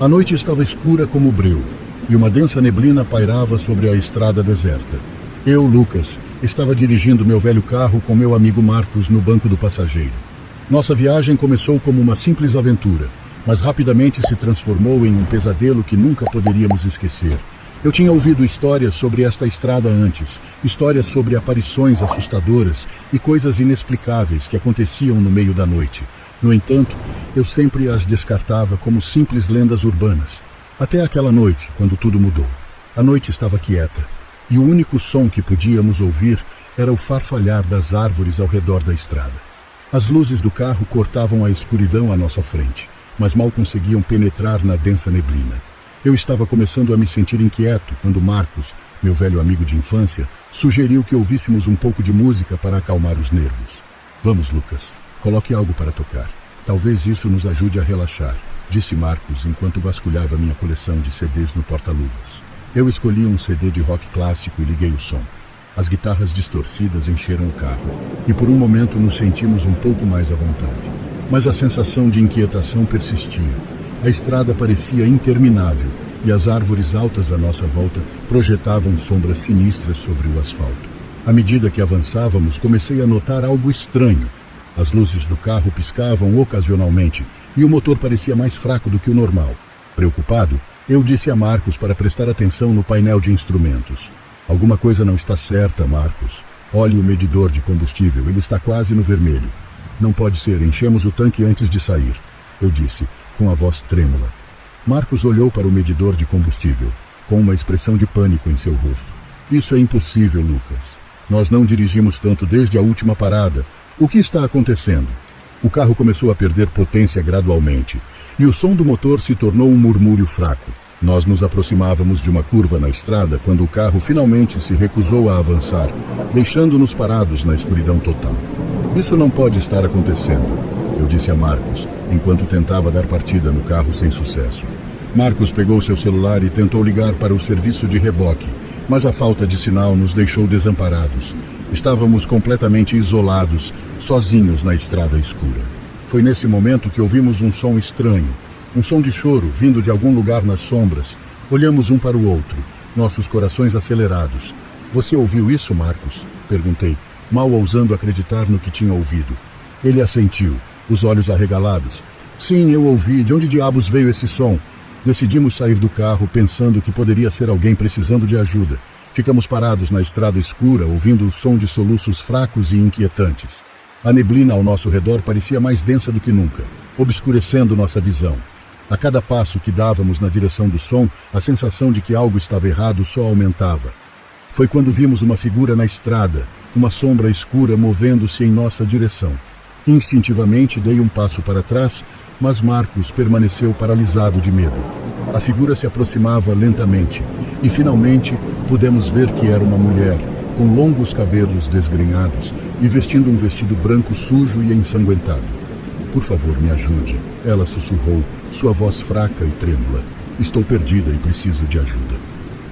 A noite estava escura como breu, e uma densa neblina pairava sobre a estrada deserta. Eu, Lucas, estava dirigindo meu velho carro com meu amigo Marcos no banco do passageiro. Nossa viagem começou como uma simples aventura, mas rapidamente se transformou em um pesadelo que nunca poderíamos esquecer. Eu tinha ouvido histórias sobre esta estrada antes, histórias sobre aparições assustadoras e coisas inexplicáveis que aconteciam no meio da noite. No entanto, eu sempre as descartava como simples lendas urbanas. Até aquela noite, quando tudo mudou. A noite estava quieta, e o único som que podíamos ouvir era o farfalhar das árvores ao redor da estrada. As luzes do carro cortavam a escuridão à nossa frente, mas mal conseguiam penetrar na densa neblina. Eu estava começando a me sentir inquieto quando Marcos, meu velho amigo de infância, sugeriu que ouvíssemos um pouco de música para acalmar os nervos. Vamos, Lucas, coloque algo para tocar. Talvez isso nos ajude a relaxar, disse Marcos enquanto vasculhava minha coleção de CDs no porta-luvas. Eu escolhi um CD de rock clássico e liguei o som. As guitarras distorcidas encheram o carro, e por um momento nos sentimos um pouco mais à vontade. Mas a sensação de inquietação persistia. A estrada parecia interminável, e as árvores altas à nossa volta projetavam sombras sinistras sobre o asfalto. À medida que avançávamos, comecei a notar algo estranho. As luzes do carro piscavam ocasionalmente, e o motor parecia mais fraco do que o normal. Preocupado, eu disse a Marcos para prestar atenção no painel de instrumentos. Alguma coisa não está certa, Marcos. Olhe o medidor de combustível, ele está quase no vermelho. Não pode ser, enchemos o tanque antes de sair, eu disse, com a voz trêmula. Marcos olhou para o medidor de combustível, com uma expressão de pânico em seu rosto. Isso é impossível, Lucas. Nós não dirigimos tanto desde a última parada. O que está acontecendo? O carro começou a perder potência gradualmente, e o som do motor se tornou um murmúrio fraco. Nós nos aproximávamos de uma curva na estrada quando o carro finalmente se recusou a avançar, deixando-nos parados na escuridão total. Isso não pode estar acontecendo, eu disse a Marcos, enquanto tentava dar partida no carro sem sucesso. Marcos pegou seu celular e tentou ligar para o serviço de reboque, mas a falta de sinal nos deixou desamparados. Estávamos completamente isolados, sozinhos na estrada escura. Foi nesse momento que ouvimos um som estranho, um som de choro vindo de algum lugar nas sombras. Olhamos um para o outro, nossos corações acelerados. Você ouviu isso, Marcos? Perguntei, mal ousando acreditar no que tinha ouvido. Ele assentiu, os olhos arregalados. Sim, eu ouvi. De onde diabos veio esse som? Decidimos sair do carro pensando que poderia ser alguém precisando de ajuda. Ficamos parados na estrada escura, ouvindo o som de soluços fracos e inquietantes. A neblina ao nosso redor parecia mais densa do que nunca, obscurecendo nossa visão. A cada passo que dávamos na direção do som, a sensação de que algo estava errado só aumentava. Foi quando vimos uma figura na estrada, uma sombra escura movendo-se em nossa direção. Instintivamente dei um passo para trás, mas Marcos permaneceu paralisado de medo. A figura se aproximava lentamente, e finalmente pudemos ver que era uma mulher, com longos cabelos desgrenhados e vestindo um vestido branco sujo e ensanguentado. Por favor, me ajude, ela sussurrou, sua voz fraca e trêmula. Estou perdida e preciso de ajuda.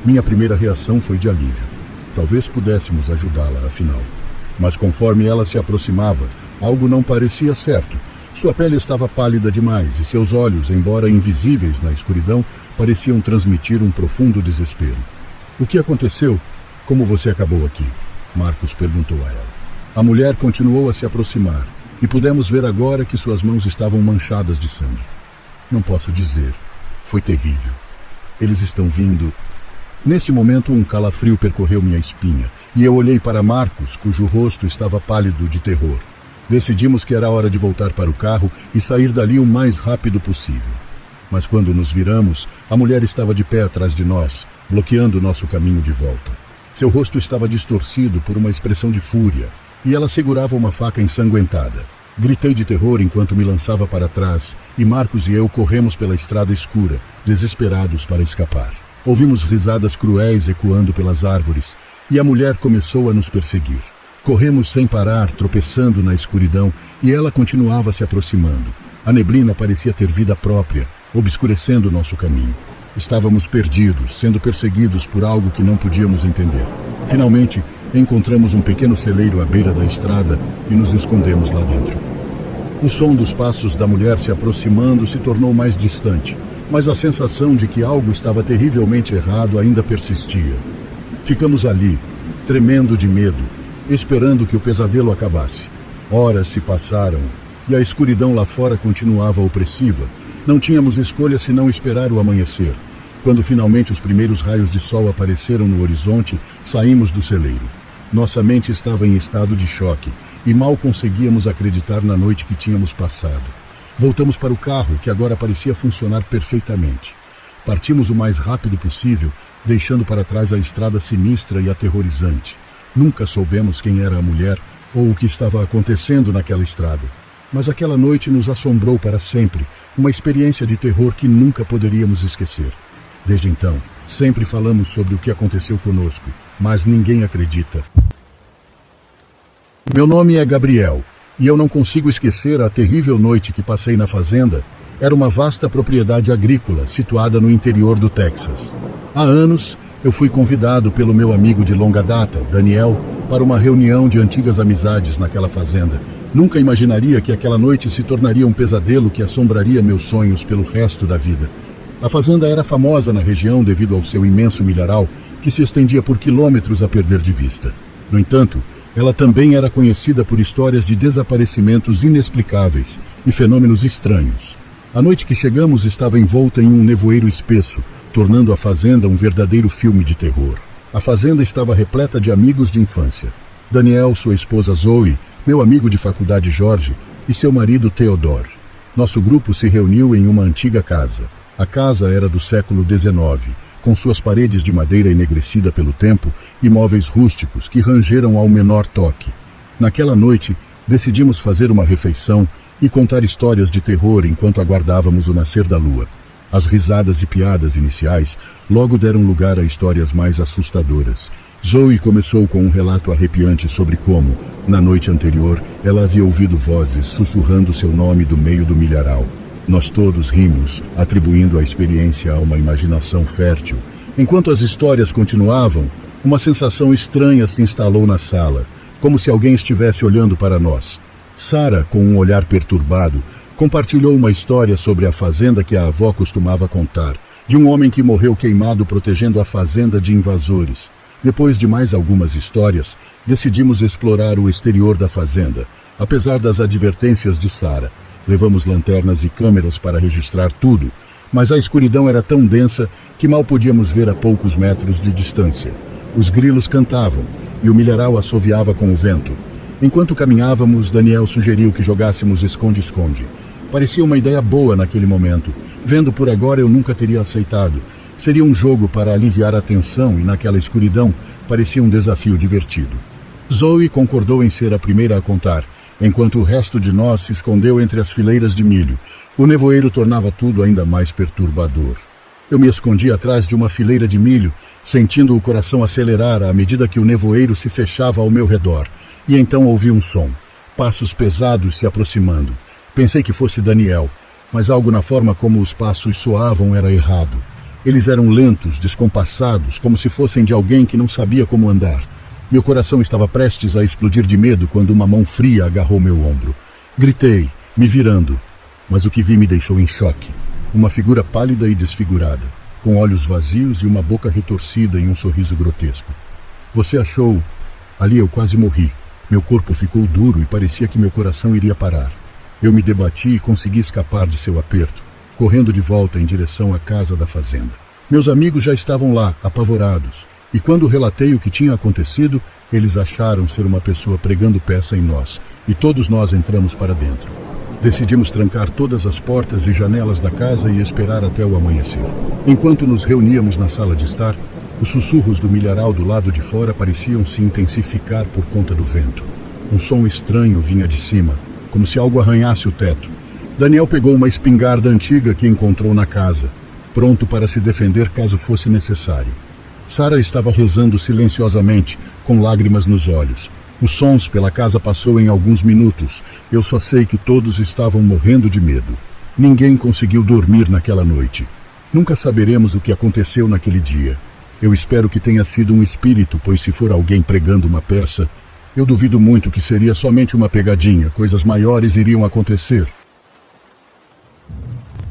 Minha primeira reação foi de alívio. Talvez pudéssemos ajudá-la, afinal. Mas conforme ela se aproximava, algo não parecia certo. Sua pele estava pálida demais e seus olhos, embora invisíveis na escuridão, pareciam transmitir um profundo desespero. O que aconteceu? Como você acabou aqui? Marcos perguntou a ela. A mulher continuou a se aproximar e pudemos ver agora que suas mãos estavam manchadas de sangue. Não posso dizer. Foi terrível. Eles estão vindo... Nesse momento, um calafrio percorreu minha espinha e eu olhei para Marcos, cujo rosto estava pálido de terror. Decidimos que era hora de voltar para o carro e sair dali o mais rápido possível. Mas quando nos viramos, a mulher estava de pé atrás de nós, bloqueando nosso caminho de volta. Seu rosto estava distorcido por uma expressão de fúria, e ela segurava uma faca ensanguentada. Gritei de terror enquanto me lançava para trás, e Marcos e eu corremos pela estrada escura, desesperados para escapar. Ouvimos risadas cruéis ecoando pelas árvores, e a mulher começou a nos perseguir. Corremos sem parar, tropeçando na escuridão, e ela continuava se aproximando. A neblina parecia ter vida própria, obscurecendo nosso caminho. Estávamos perdidos, sendo perseguidos por algo que não podíamos entender. Finalmente, encontramos um pequeno celeiro à beira da estrada e nos escondemos lá dentro. O som dos passos da mulher se aproximando se tornou mais distante, mas a sensação de que algo estava terrivelmente errado ainda persistia. Ficamos ali, tremendo de medo, esperando que o pesadelo acabasse. Horas se passaram e a escuridão lá fora continuava opressiva. Não tínhamos escolha senão esperar o amanhecer. Quando finalmente os primeiros raios de sol apareceram no horizonte, saímos do celeiro. Nossa mente estava em estado de choque e mal conseguíamos acreditar na noite que tínhamos passado. Voltamos para o carro, que agora parecia funcionar perfeitamente. Partimos o mais rápido possível, deixando para trás a estrada sinistra e aterrorizante. Nunca soubemos quem era a mulher ou o que estava acontecendo naquela estrada. Mas aquela noite nos assombrou para sempre, uma experiência de terror que nunca poderíamos esquecer. Desde então, sempre falamos sobre o que aconteceu conosco, mas ninguém acredita. Meu nome é Gabriel, e eu não consigo esquecer a terrível noite que passei na fazenda. Era uma vasta propriedade agrícola situada no interior do Texas. Há anos, eu fui convidado pelo meu amigo de longa data, Daniel, para uma reunião de antigas amizades naquela fazenda. Nunca imaginaria que aquela noite se tornaria um pesadelo que assombraria meus sonhos pelo resto da vida. A fazenda era famosa na região devido ao seu imenso milharal, que se estendia por quilômetros a perder de vista. No entanto, ela também era conhecida por histórias de desaparecimentos inexplicáveis e fenômenos estranhos. A noite que chegamos estava envolta em um nevoeiro espesso, tornando a fazenda um verdadeiro filme de terror. A fazenda estava repleta de amigos de infância. Daniel, sua esposa Zoe, meu amigo de faculdade Jorge e seu marido Theodore. Nosso grupo se reuniu em uma antiga casa. A casa era do século XIX, com suas paredes de madeira enegrecida pelo tempo e móveis rústicos que rangeram ao menor toque. Naquela noite, decidimos fazer uma refeição e contar histórias de terror enquanto aguardávamos o nascer da lua. As risadas e piadas iniciais logo deram lugar a histórias mais assustadoras. Zoe começou com um relato arrepiante sobre como, na noite anterior, ela havia ouvido vozes sussurrando seu nome do meio do milharal. Nós todos rimos, atribuindo a experiência a uma imaginação fértil. Enquanto as histórias continuavam, uma sensação estranha se instalou na sala, como se alguém estivesse olhando para nós. Sarah, com um olhar perturbado, compartilhou uma história sobre a fazenda que a avó costumava contar, de um homem que morreu queimado protegendo a fazenda de invasores. Depois de mais algumas histórias, decidimos explorar o exterior da fazenda. Apesar das advertências de Sarah, levamos lanternas e câmeras para registrar tudo, mas a escuridão era tão densa que mal podíamos ver a poucos metros de distância. Os grilos cantavam e o milharal assoviava com o vento. Enquanto caminhávamos, Daniel sugeriu que jogássemos esconde-esconde. Parecia uma ideia boa naquele momento. Vendo por agora, eu nunca teria aceitado. Seria um jogo para aliviar a tensão e, naquela escuridão, parecia um desafio divertido. Zoe concordou em ser a primeira a contar, enquanto o resto de nós se escondeu entre as fileiras de milho. O nevoeiro tornava tudo ainda mais perturbador. Eu me escondi atrás de uma fileira de milho, sentindo o coração acelerar à medida que o nevoeiro se fechava ao meu redor. E então ouvi um som, passos pesados se aproximando. Pensei que fosse Daniel, mas algo na forma como os passos soavam era errado. Eles eram lentos, descompassados, como se fossem de alguém que não sabia como andar. Meu coração estava prestes a explodir de medo quando uma mão fria agarrou meu ombro. Gritei, me virando, mas o que vi me deixou em choque. Uma figura pálida e desfigurada, com olhos vazios e uma boca retorcida em um sorriso grotesco. Você achou... Ali eu quase morri. Meu corpo ficou duro e parecia que meu coração iria parar. Eu me debati e consegui escapar de seu aperto, correndo de volta em direção à casa da fazenda. Meus amigos já estavam lá, apavorados, e quando relatei o que tinha acontecido, eles acharam ser uma pessoa pregando peça em nós, e todos nós entramos para dentro. Decidimos trancar todas as portas e janelas da casa e esperar até o amanhecer. Enquanto nos reuníamos na sala de estar, os sussurros do milharal do lado de fora pareciam se intensificar por conta do vento. Um som estranho vinha de cima, como se algo arranhasse o teto. Daniel pegou uma espingarda antiga que encontrou na casa, pronto para se defender caso fosse necessário. Sarah estava rezando silenciosamente, com lágrimas nos olhos. Os sons pela casa passou em alguns minutos. Eu só sei que todos estavam morrendo de medo. Ninguém conseguiu dormir naquela noite. Nunca saberemos o que aconteceu naquele dia. Eu espero que tenha sido um espírito, pois se for alguém pregando uma peça, eu duvido muito que seria somente uma pegadinha. Coisas maiores iriam acontecer.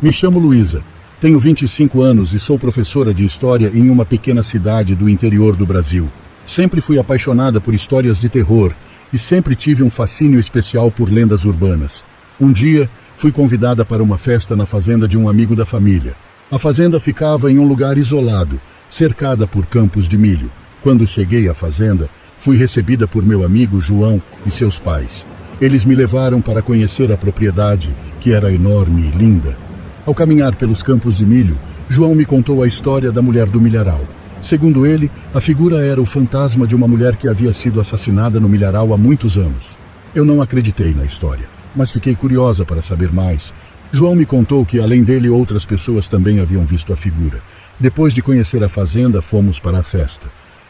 Me chamo Luísa. Tenho 25 anos e sou professora de história em uma pequena cidade do interior do Brasil. Sempre fui apaixonada por histórias de terror e sempre tive um fascínio especial por lendas urbanas. Um dia, fui convidada para uma festa na fazenda de um amigo da família. A fazenda ficava em um lugar isolado, cercada por campos de milho. Quando cheguei à fazenda, fui recebida por meu amigo João e seus pais. Eles me levaram para conhecer a propriedade, que era enorme e linda. Ao caminhar pelos campos de milho, João me contou a história da mulher do milharal. Segundo ele, a figura era o fantasma de uma mulher que havia sido assassinada no milharal há muitos anos. Eu não acreditei na história, mas fiquei curiosa para saber mais. João me contou que, além dele, outras pessoas também haviam visto a figura. Depois de conhecer a fazenda, fomos para a festa.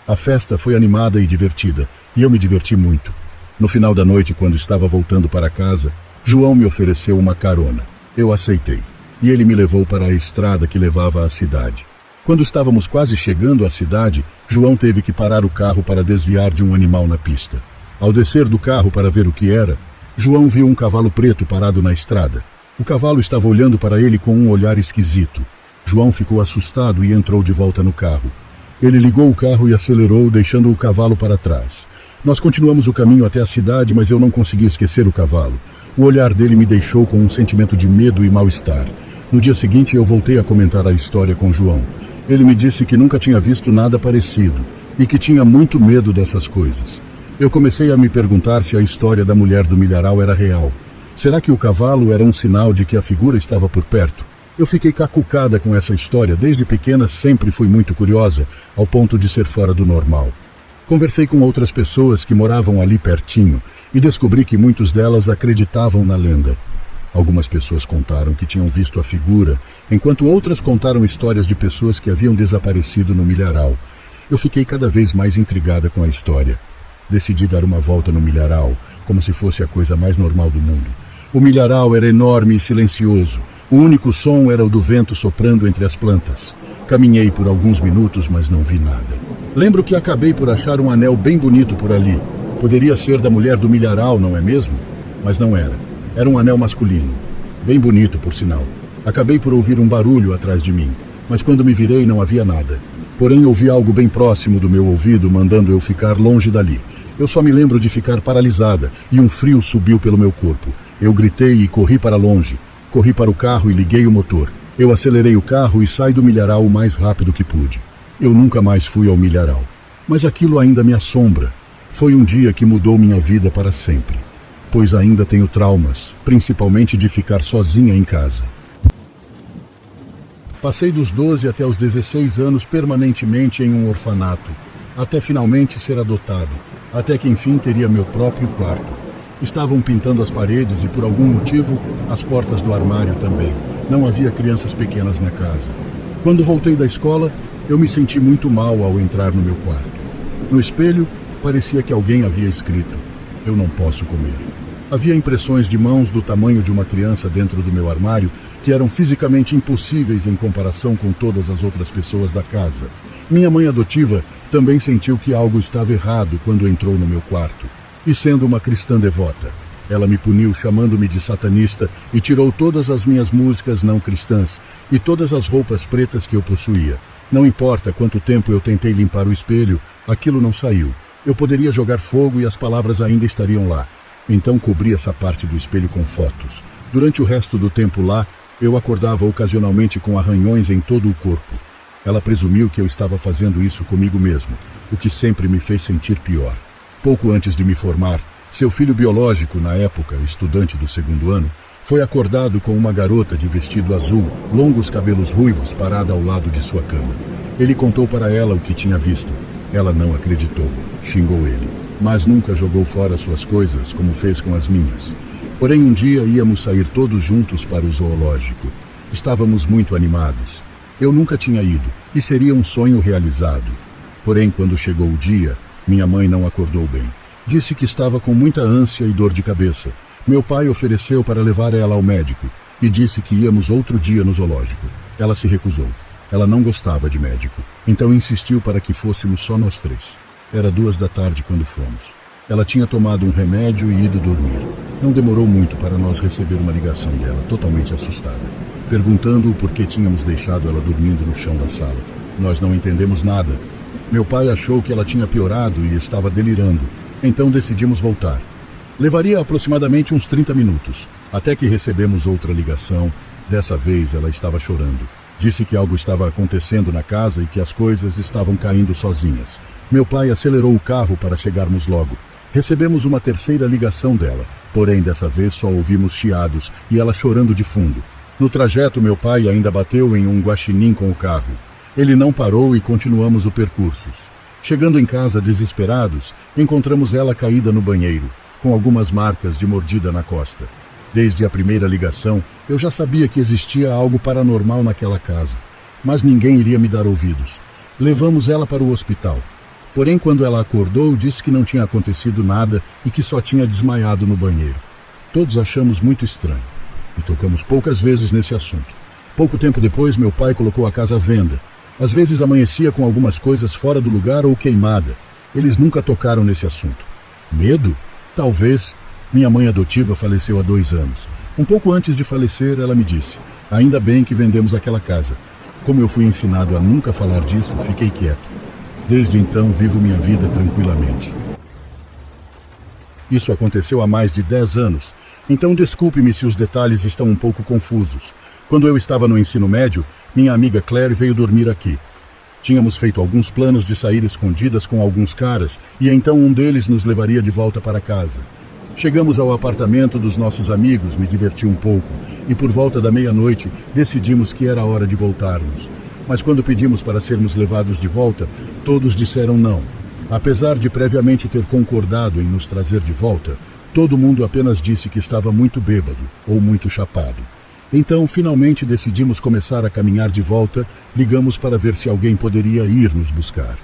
A festa foi animada e divertida, e eu me diverti muito. No final da noite, quando estava voltando para casa, João me ofereceu uma carona. Eu aceitei, e ele me levou para a estrada que levava à cidade. Quando estávamos quase chegando à cidade, João teve que parar o carro para desviar de um animal na pista. Ao descer do carro para ver o que era, João viu um cavalo preto parado na estrada. O cavalo estava olhando para ele com um olhar esquisito. João ficou assustado e entrou de volta no carro. Ele ligou o carro e acelerou, deixando o cavalo para trás. Nós continuamos o caminho até a cidade, mas eu não consegui esquecer o cavalo. O olhar dele me deixou com um sentimento de medo e mal-estar. No dia seguinte, eu voltei a comentar a história com João. Ele me disse que nunca tinha visto nada parecido e que tinha muito medo dessas coisas. Eu comecei a me perguntar se a história da mulher do milharal era real. Será que o cavalo era um sinal de que a figura estava por perto? Eu fiquei cacucada com essa história. Desde pequena sempre fui muito curiosa, ao ponto de ser fora do normal. Conversei com outras pessoas que moravam ali pertinho e descobri que muitas delas acreditavam na lenda. Algumas pessoas contaram que tinham visto a figura, enquanto outras contaram histórias de pessoas que haviam desaparecido no milharal. Eu fiquei cada vez mais intrigada com a história. Decidi dar uma volta no milharal, como se fosse a coisa mais normal do mundo. O milharal era enorme e silencioso. O único som era o do vento soprando entre as plantas. Caminhei por alguns minutos, mas não vi nada. Lembro que acabei por achar um anel bem bonito por ali. Poderia ser da mulher do milharal, não é mesmo? Mas não era. Era um anel masculino. Bem bonito, por sinal. Acabei por ouvir um barulho atrás de mim, mas quando me virei não havia nada. Porém, ouvi algo bem próximo do meu ouvido, mandando eu ficar longe dali. Eu só me lembro de ficar paralisada e um frio subiu pelo meu corpo. Eu gritei e corri para longe. Corri para o carro e liguei o motor. Eu acelerei o carro e saí do milharal o mais rápido que pude. Eu nunca mais fui ao milharal. Mas aquilo ainda me assombra. Foi um dia que mudou minha vida para sempre. Pois ainda tenho traumas, principalmente de ficar sozinha em casa. Passei dos 12 até os 16 anos permanentemente em um orfanato, até finalmente ser adotado, até que enfim teria meu próprio quarto. Estavam pintando as paredes e, por algum motivo, as portas do armário também. Não havia crianças pequenas na casa. Quando voltei da escola, eu me senti muito mal ao entrar no meu quarto. No espelho, parecia que alguém havia escrito: "Eu não posso comer". Havia impressões de mãos do tamanho de uma criança dentro do meu armário que eram fisicamente impossíveis em comparação com todas as outras pessoas da casa. Minha mãe adotiva também sentiu que algo estava errado quando entrou no meu quarto. E sendo uma cristã devota, ela me puniu chamando-me de satanista e tirou todas as minhas músicas não cristãs e todas as roupas pretas que eu possuía. Não importa quanto tempo eu tentei limpar o espelho, aquilo não saiu. Eu poderia jogar fogo e as palavras ainda estariam lá. Então cobri essa parte do espelho com fotos. Durante o resto do tempo lá, eu acordava ocasionalmente com arranhões em todo o corpo. Ela presumiu que eu estava fazendo isso comigo mesmo, o que sempre me fez sentir pior. Pouco antes de me formar, seu filho biológico, na época estudante do 2º ano, foi acordado com uma garota de vestido azul, longos cabelos ruivos, parada ao lado de sua cama. Ele contou para ela o que tinha visto. Ela não acreditou, xingou ele, mas nunca jogou fora suas coisas como fez com as minhas. Porém, um dia íamos sair todos juntos para o zoológico. Estávamos muito animados. Eu nunca tinha ido, e seria um sonho realizado. Porém, quando chegou o dia, minha mãe não acordou bem. Disse que estava com muita ânsia e dor de cabeça. Meu pai ofereceu para levar ela ao médico e disse que íamos outro dia no zoológico. Ela se recusou. Ela não gostava de médico, então insistiu para que fôssemos só nós 3. Era 2 da tarde quando fomos. Ela tinha tomado um remédio e ido dormir. Não demorou muito para nós receber uma ligação dela, totalmente assustada. perguntando-o por que tínhamos deixado ela dormindo no chão da sala. Nós não entendemos nada. Meu pai achou que ela tinha piorado e estava delirando, então decidimos voltar. Levaria aproximadamente uns 30 minutos, até que recebemos outra ligação. Dessa vez ela estava chorando. Disse que algo estava acontecendo na casa e que as coisas estavam caindo sozinhas. Meu pai acelerou o carro para chegarmos logo. Recebemos uma terceira ligação dela, porém dessa vez só ouvimos chiados e ela chorando de fundo. No trajeto, meu pai ainda bateu em um guaxinim com o carro. Ele não parou e continuamos o percurso. Chegando em casa desesperados, encontramos ela caída no banheiro, com algumas marcas de mordida na costa. Desde a primeira ligação, eu já sabia que existia algo paranormal naquela casa, mas ninguém iria me dar ouvidos. Levamos ela para o hospital. Porém, quando ela acordou, disse que não tinha acontecido nada e que só tinha desmaiado no banheiro. Todos achamos muito estranho e tocamos poucas vezes nesse assunto. Pouco tempo depois, meu pai colocou a casa à venda. Às vezes amanhecia com algumas coisas fora do lugar ou queimada. Eles nunca tocaram nesse assunto. Medo? Talvez. Minha mãe adotiva faleceu há 2 anos. Um pouco antes de falecer, ela me disse: ainda bem que vendemos aquela casa. Como eu fui ensinado a nunca falar disso, fiquei quieto. Desde então, vivo minha vida tranquilamente. Isso aconteceu há mais de 10 anos, então desculpe-me se os detalhes estão um pouco confusos. Quando eu estava no ensino médio, minha amiga Claire veio dormir aqui. Tínhamos feito alguns planos de sair escondidas com alguns caras, e então um deles nos levaria de volta para casa. Chegamos ao apartamento dos nossos amigos, me diverti um pouco, e por volta da meia-noite decidimos que era hora de voltarmos. Mas quando pedimos para sermos levados de volta, todos disseram não. Apesar de previamente ter concordado em nos trazer de volta, todo mundo apenas disse que estava muito bêbado ou muito chapado. Então, finalmente decidimos começar a caminhar de volta, ligamos para ver se alguém poderia ir nos buscar.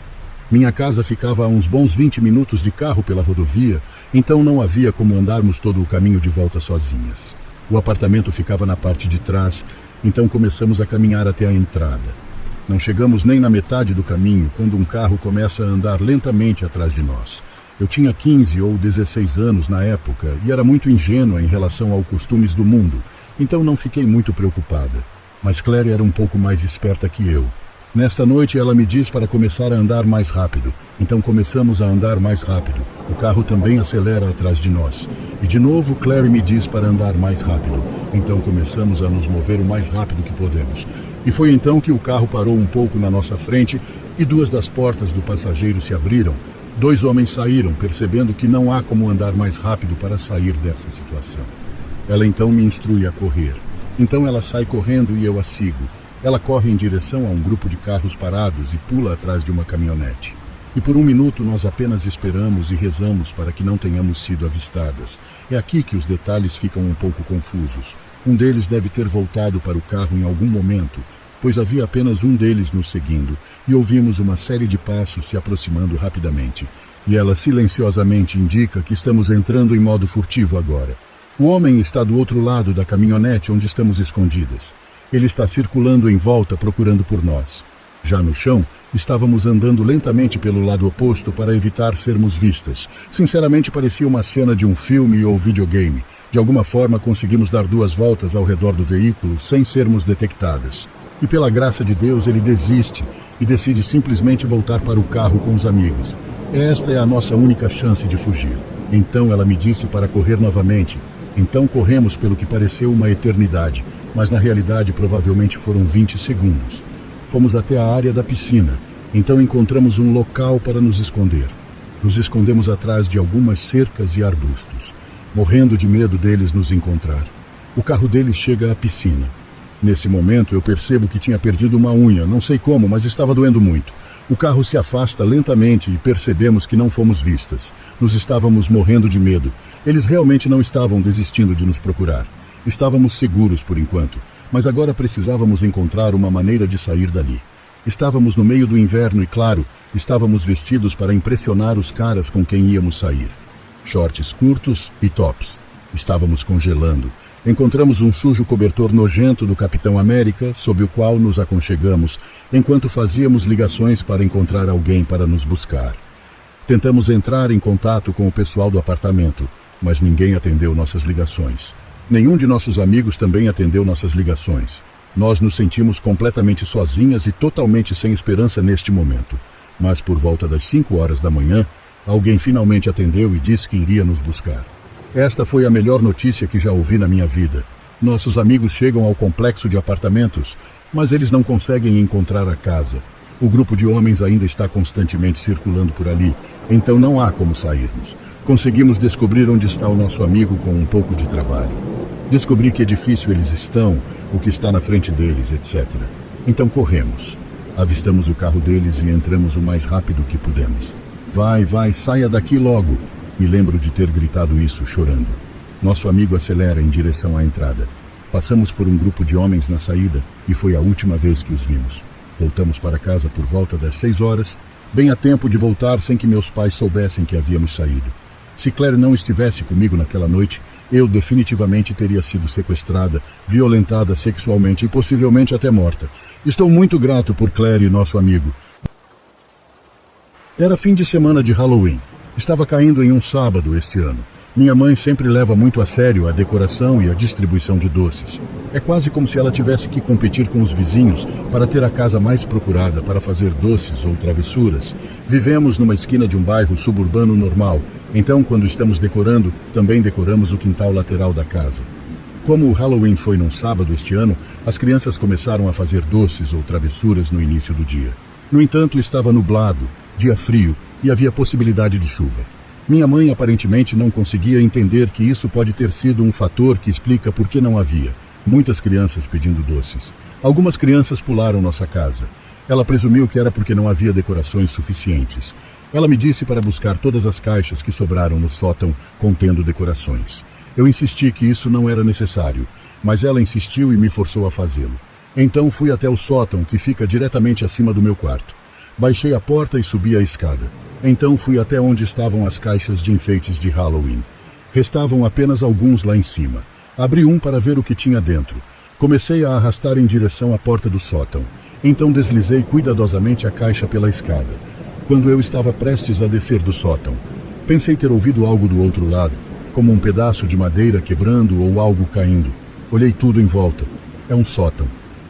Minha casa ficava a uns bons 20 minutos de carro pela rodovia, então não havia como andarmos todo o caminho de volta sozinhas. O apartamento ficava na parte de trás, então começamos a caminhar até a entrada. Não chegamos nem na metade do caminho, quando um carro começa a andar lentamente atrás de nós. Eu tinha 15 ou 16 anos na época e era muito ingênua em relação aos costumes do mundo, então não fiquei muito preocupada. Mas Claire era um pouco mais esperta que eu. Nesta noite ela me diz para começar a andar mais rápido, então começamos a andar mais rápido. O carro também acelera atrás de nós. E de novo Claire me diz para andar mais rápido, então começamos a nos mover o mais rápido que podemos. E foi então que o carro parou um pouco na nossa frente e 2 das portas do passageiro se abriram. 2 homens saíram, percebendo que não há como andar mais rápido para sair dessa situação. Ela então me instrui a correr. Então ela sai correndo e eu a sigo. Ela corre em direção a um grupo de carros parados e pula atrás de uma caminhonete. E por 1 minuto nós apenas esperamos e rezamos para que não tenhamos sido avistadas. É aqui que os detalhes ficam um pouco confusos. Um deles deve ter voltado para o carro em algum momento, pois havia apenas um deles nos seguindo, e ouvimos uma série de passos se aproximando rapidamente. E ela silenciosamente indica que estamos entrando em modo furtivo agora. O homem está do outro lado da caminhonete onde estamos escondidas. Ele está circulando em volta procurando por nós. Já no chão, estávamos andando lentamente pelo lado oposto para evitar sermos vistas. Sinceramente, parecia uma cena de um filme ou videogame. De alguma forma, conseguimos dar 2 voltas ao redor do veículo sem sermos detectadas. E pela graça de Deus, ele desiste e decide simplesmente voltar para o carro com os amigos. Esta é a nossa única chance de fugir. Então ela me disse para correr novamente. Então corremos pelo que pareceu uma eternidade, mas na realidade provavelmente foram 20 segundos. Fomos até a área da piscina, então encontramos um local para nos esconder. Nos escondemos atrás de algumas cercas e arbustos, morrendo de medo deles nos encontrar. O carro deles chega à piscina. Nesse momento eu percebo que tinha perdido uma unha, não sei como, mas estava doendo muito. O carro se afasta lentamente e percebemos que não fomos vistas. Nos estávamos morrendo de medo. Eles realmente não estavam desistindo de nos procurar. Estávamos seguros por enquanto, mas agora precisávamos encontrar uma maneira de sair dali. Estávamos no meio do inverno e, claro, estávamos vestidos para impressionar os caras com quem íamos sair. Shorts curtos e tops. Estávamos congelando. Encontramos um sujo cobertor nojento do Capitão América, sob o qual nos aconchegamos, enquanto fazíamos ligações para encontrar alguém para nos buscar. Tentamos entrar em contato com o pessoal do apartamento, mas ninguém atendeu nossas ligações. Nenhum de nossos amigos também atendeu nossas ligações. Nós nos sentimos completamente sozinhas e totalmente sem esperança neste momento. Mas por volta das 5 horas da manhã, alguém finalmente atendeu e disse que iria nos buscar. Esta foi a melhor notícia que já ouvi na minha vida. Nossos amigos chegam ao complexo de apartamentos, mas eles não conseguem encontrar a casa. O grupo de homens ainda está constantemente circulando por ali, então não há como sairmos. Conseguimos descobrir onde está o nosso amigo com um pouco de trabalho. Descobri que edifício eles estão, o que está na frente deles, etc. Então corremos. Avistamos o carro deles e entramos o mais rápido que pudemos. Vai, saia daqui logo. Me lembro de ter gritado isso, chorando. Nosso amigo acelera em direção à entrada. Passamos por um grupo de homens na saída e foi a última vez que os vimos. Voltamos para casa por volta das 6 horas, bem a tempo de voltar sem que meus pais soubessem que havíamos saído. Se Claire não estivesse comigo naquela noite, eu definitivamente teria sido sequestrada, violentada sexualmente e possivelmente até morta. Estou muito grato por Claire e nosso amigo. Era fim de semana de Halloween. Estava caindo em um sábado este ano. Minha mãe sempre leva muito a sério a decoração e a distribuição de doces. É quase como se ela tivesse que competir com os vizinhos para ter a casa mais procurada para fazer doces ou travessuras. Vivemos numa esquina de um bairro suburbano normal, então quando estamos decorando, também decoramos o quintal lateral da casa. Como o Halloween foi num sábado este ano, as crianças começaram a fazer doces ou travessuras no início do dia. No entanto, estava nublado, dia frio e havia possibilidade de chuva. Minha mãe aparentemente não conseguia entender que isso pode ter sido um fator que explica por que não havia muitas crianças pedindo doces. Algumas crianças pularam nossa casa. Ela presumiu que era porque não havia decorações suficientes. Ela me disse para buscar todas as caixas que sobraram no sótão contendo decorações. Eu insisti que isso não era necessário, mas ela insistiu e me forçou a fazê-lo. Então fui até o sótão, que fica diretamente acima do meu quarto. Baixei a porta e subi a escada. Então fui até onde estavam as caixas de enfeites de Halloween. Restavam apenas alguns lá em cima. Abri um para ver o que tinha dentro. Comecei a arrastar em direção à porta do sótão. Então deslizei cuidadosamente a caixa pela escada. Quando eu estava prestes a descer do sótão, pensei ter ouvido algo do outro lado, como um pedaço de madeira quebrando ou algo caindo. Olhei tudo em volta. É um sótão.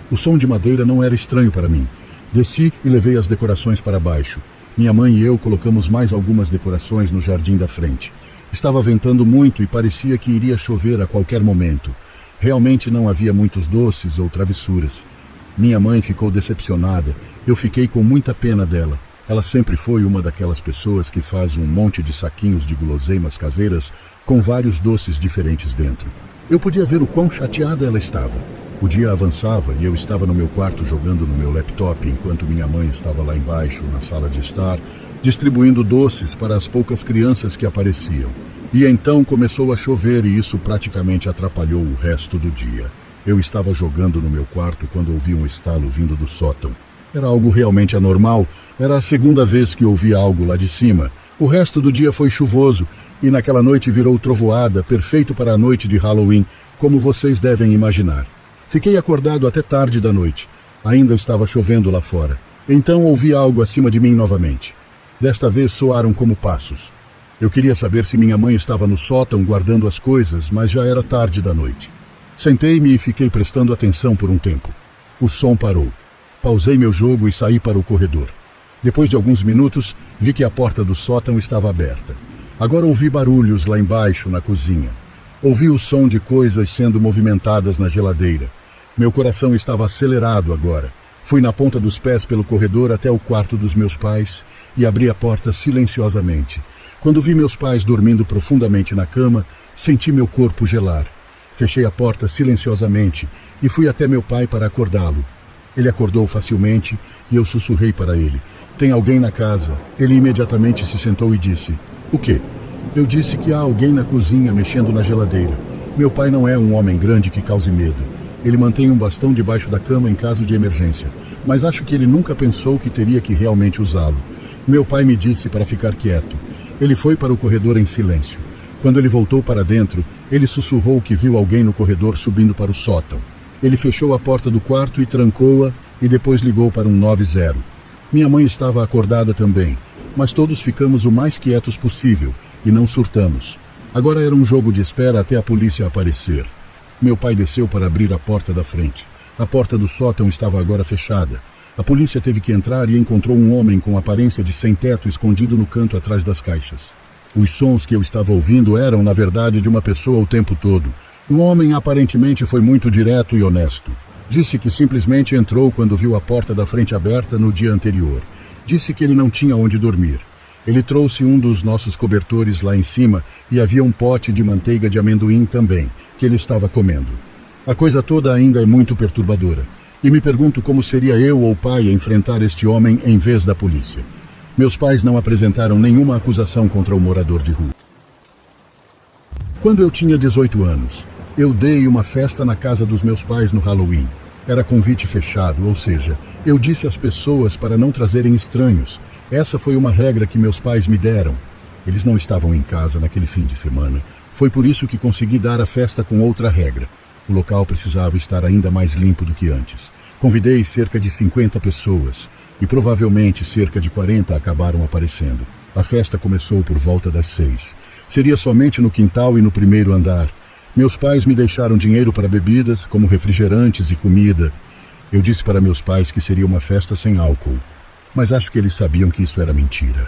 O som de madeira não era estranho para mim. Desci e levei as decorações para baixo. Minha mãe e eu colocamos mais algumas decorações no jardim da frente. Estava ventando muito e parecia que iria chover a qualquer momento. Realmente não havia muitos doces ou travessuras. Minha mãe ficou decepcionada. Eu fiquei com muita pena dela. Ela sempre foi uma daquelas pessoas que faz um monte de saquinhos de guloseimas caseiras com vários doces diferentes dentro. Eu podia ver o quão chateada ela estava. O dia avançava e eu estava no meu quarto jogando no meu laptop enquanto minha mãe estava lá embaixo, na sala de estar, distribuindo doces para as poucas crianças que apareciam. E então começou a chover e isso praticamente atrapalhou o resto do dia. Eu estava jogando no meu quarto quando ouvi um estalo vindo do sótão. Era algo realmente anormal. Era a segunda vez que ouvi algo lá de cima. O resto do dia foi chuvoso e naquela noite virou trovoada, perfeito para a noite de Halloween, como vocês devem imaginar. Fiquei acordado até tarde da noite. Ainda estava chovendo lá fora. Então ouvi algo acima de mim novamente. Desta vez soaram como passos. Eu queria saber se minha mãe estava no sótão guardando as coisas, mas já era tarde da noite. Sentei-me e fiquei prestando atenção por um tempo. O som parou. Pausei meu jogo e saí para o corredor. Depois de alguns minutos, vi que a porta do sótão estava aberta. Agora ouvi barulhos lá embaixo, na cozinha. Ouvi o som de coisas sendo movimentadas na geladeira. Meu coração estava acelerado agora. Fui na ponta dos pés pelo corredor até o quarto dos meus pais e abri a porta silenciosamente. Quando vi meus pais dormindo profundamente na cama, senti meu corpo gelar. Fechei a porta silenciosamente e fui até meu pai para acordá-lo. Ele acordou facilmente e eu sussurrei para ele: "Tem alguém na casa?" Ele imediatamente se sentou e disse: "O quê?" Eu disse que há alguém na cozinha mexendo na geladeira. Meu pai não é um homem grande que cause medo. Ele mantém um bastão debaixo da cama em caso de emergência, mas acho que ele nunca pensou que teria que realmente usá-lo. Meu pai me disse para ficar quieto. Ele foi para o corredor em silêncio. Quando ele voltou para dentro, ele sussurrou que viu alguém no corredor subindo para o sótão. Ele fechou a porta do quarto e trancou-a e depois ligou para um 90. Minha mãe estava acordada também, mas todos ficamos o mais quietos possível e não surtamos. Agora era um jogo de espera até a polícia aparecer. Meu pai desceu para abrir a porta da frente. A porta do sótão estava agora fechada. A polícia teve que entrar e encontrou um homem com aparência de sem-teto escondido no canto atrás das caixas. Os sons que eu estava ouvindo eram, na verdade, de uma pessoa o tempo todo. O homem aparentemente foi muito direto e honesto. Disse que simplesmente entrou quando viu a porta da frente aberta no dia anterior. Disse que ele não tinha onde dormir. Ele trouxe um dos nossos cobertores lá em cima e havia um pote de manteiga de amendoim também, que ele estava comendo. A coisa toda ainda é muito perturbadora. E me pergunto como seria eu ou o pai a enfrentar este homem em vez da polícia. Meus pais não apresentaram nenhuma acusação contra o morador de rua. Quando eu tinha 18 anos, eu dei uma festa na casa dos meus pais no Halloween. Era convite fechado, ou seja, eu disse às pessoas para não trazerem estranhos. Essa foi uma regra que meus pais me deram. Eles não estavam em casa naquele fim de semana. Foi por isso que consegui dar a festa com outra regra. O local precisava estar ainda mais limpo do que antes. Convidei cerca de 50 pessoas e provavelmente cerca de 40 acabaram aparecendo. A festa começou por volta das 6. Seria somente no quintal e no primeiro andar. Meus pais me deixaram dinheiro para bebidas, como refrigerantes e comida. Eu disse para meus pais que seria uma festa sem álcool, mas acho que eles sabiam que isso era mentira.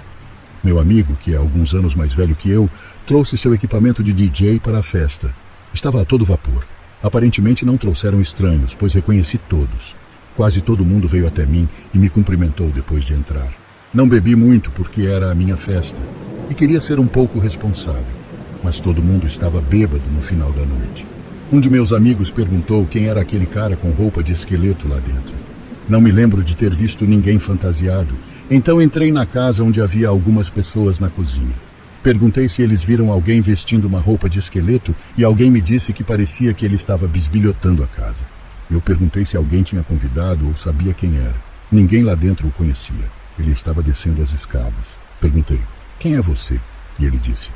Meu amigo, que é alguns anos mais velho que eu, trouxe seu equipamento de DJ para a festa. Estava a todo vapor. Aparentemente não trouxeram estranhos, pois reconheci todos. Quase todo mundo veio até mim e me cumprimentou depois de entrar. Não bebi muito porque era a minha festa e queria ser um pouco responsável, mas todo mundo estava bêbado no final da noite. Um de meus amigos perguntou quem era aquele cara com roupa de esqueleto lá dentro. Não me lembro de ter visto ninguém fantasiado, então entrei na casa onde havia algumas pessoas na cozinha. Perguntei se eles viram alguém vestindo uma roupa de esqueleto e alguém me disse que parecia que ele estava bisbilhotando a casa. Eu perguntei se alguém tinha convidado ou sabia quem era. Ninguém lá dentro o conhecia. Ele estava descendo as escadas. Perguntei, quem é você? E ele disse,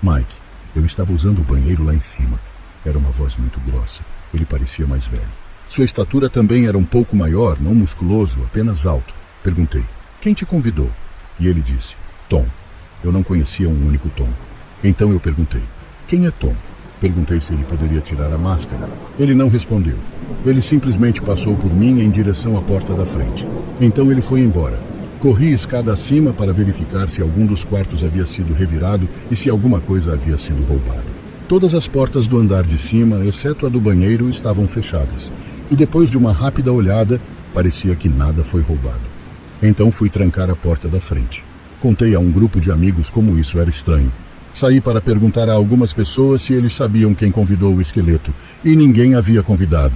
Mike, eu estava usando o banheiro lá em cima. Era uma voz muito grossa. Ele parecia mais velho. Sua estatura também era um pouco maior, não musculoso, apenas alto. Perguntei, quem te convidou? E ele disse, Tom. Eu não conhecia um único Tom. Então eu perguntei, quem é Tom? Perguntei se ele poderia tirar a máscara. Ele não respondeu. Ele simplesmente passou por mim em direção à porta da frente. Então ele foi embora. Corri escada acima para verificar se algum dos quartos havia sido revirado e se alguma coisa havia sido roubada. Todas as portas do andar de cima, exceto a do banheiro, estavam fechadas. E depois de uma rápida olhada, parecia que nada foi roubado. Então fui trancar a porta da frente. Contei a um grupo de amigos como isso era estranho. Saí para perguntar a algumas pessoas se eles sabiam quem convidou o esqueleto, e ninguém havia convidado.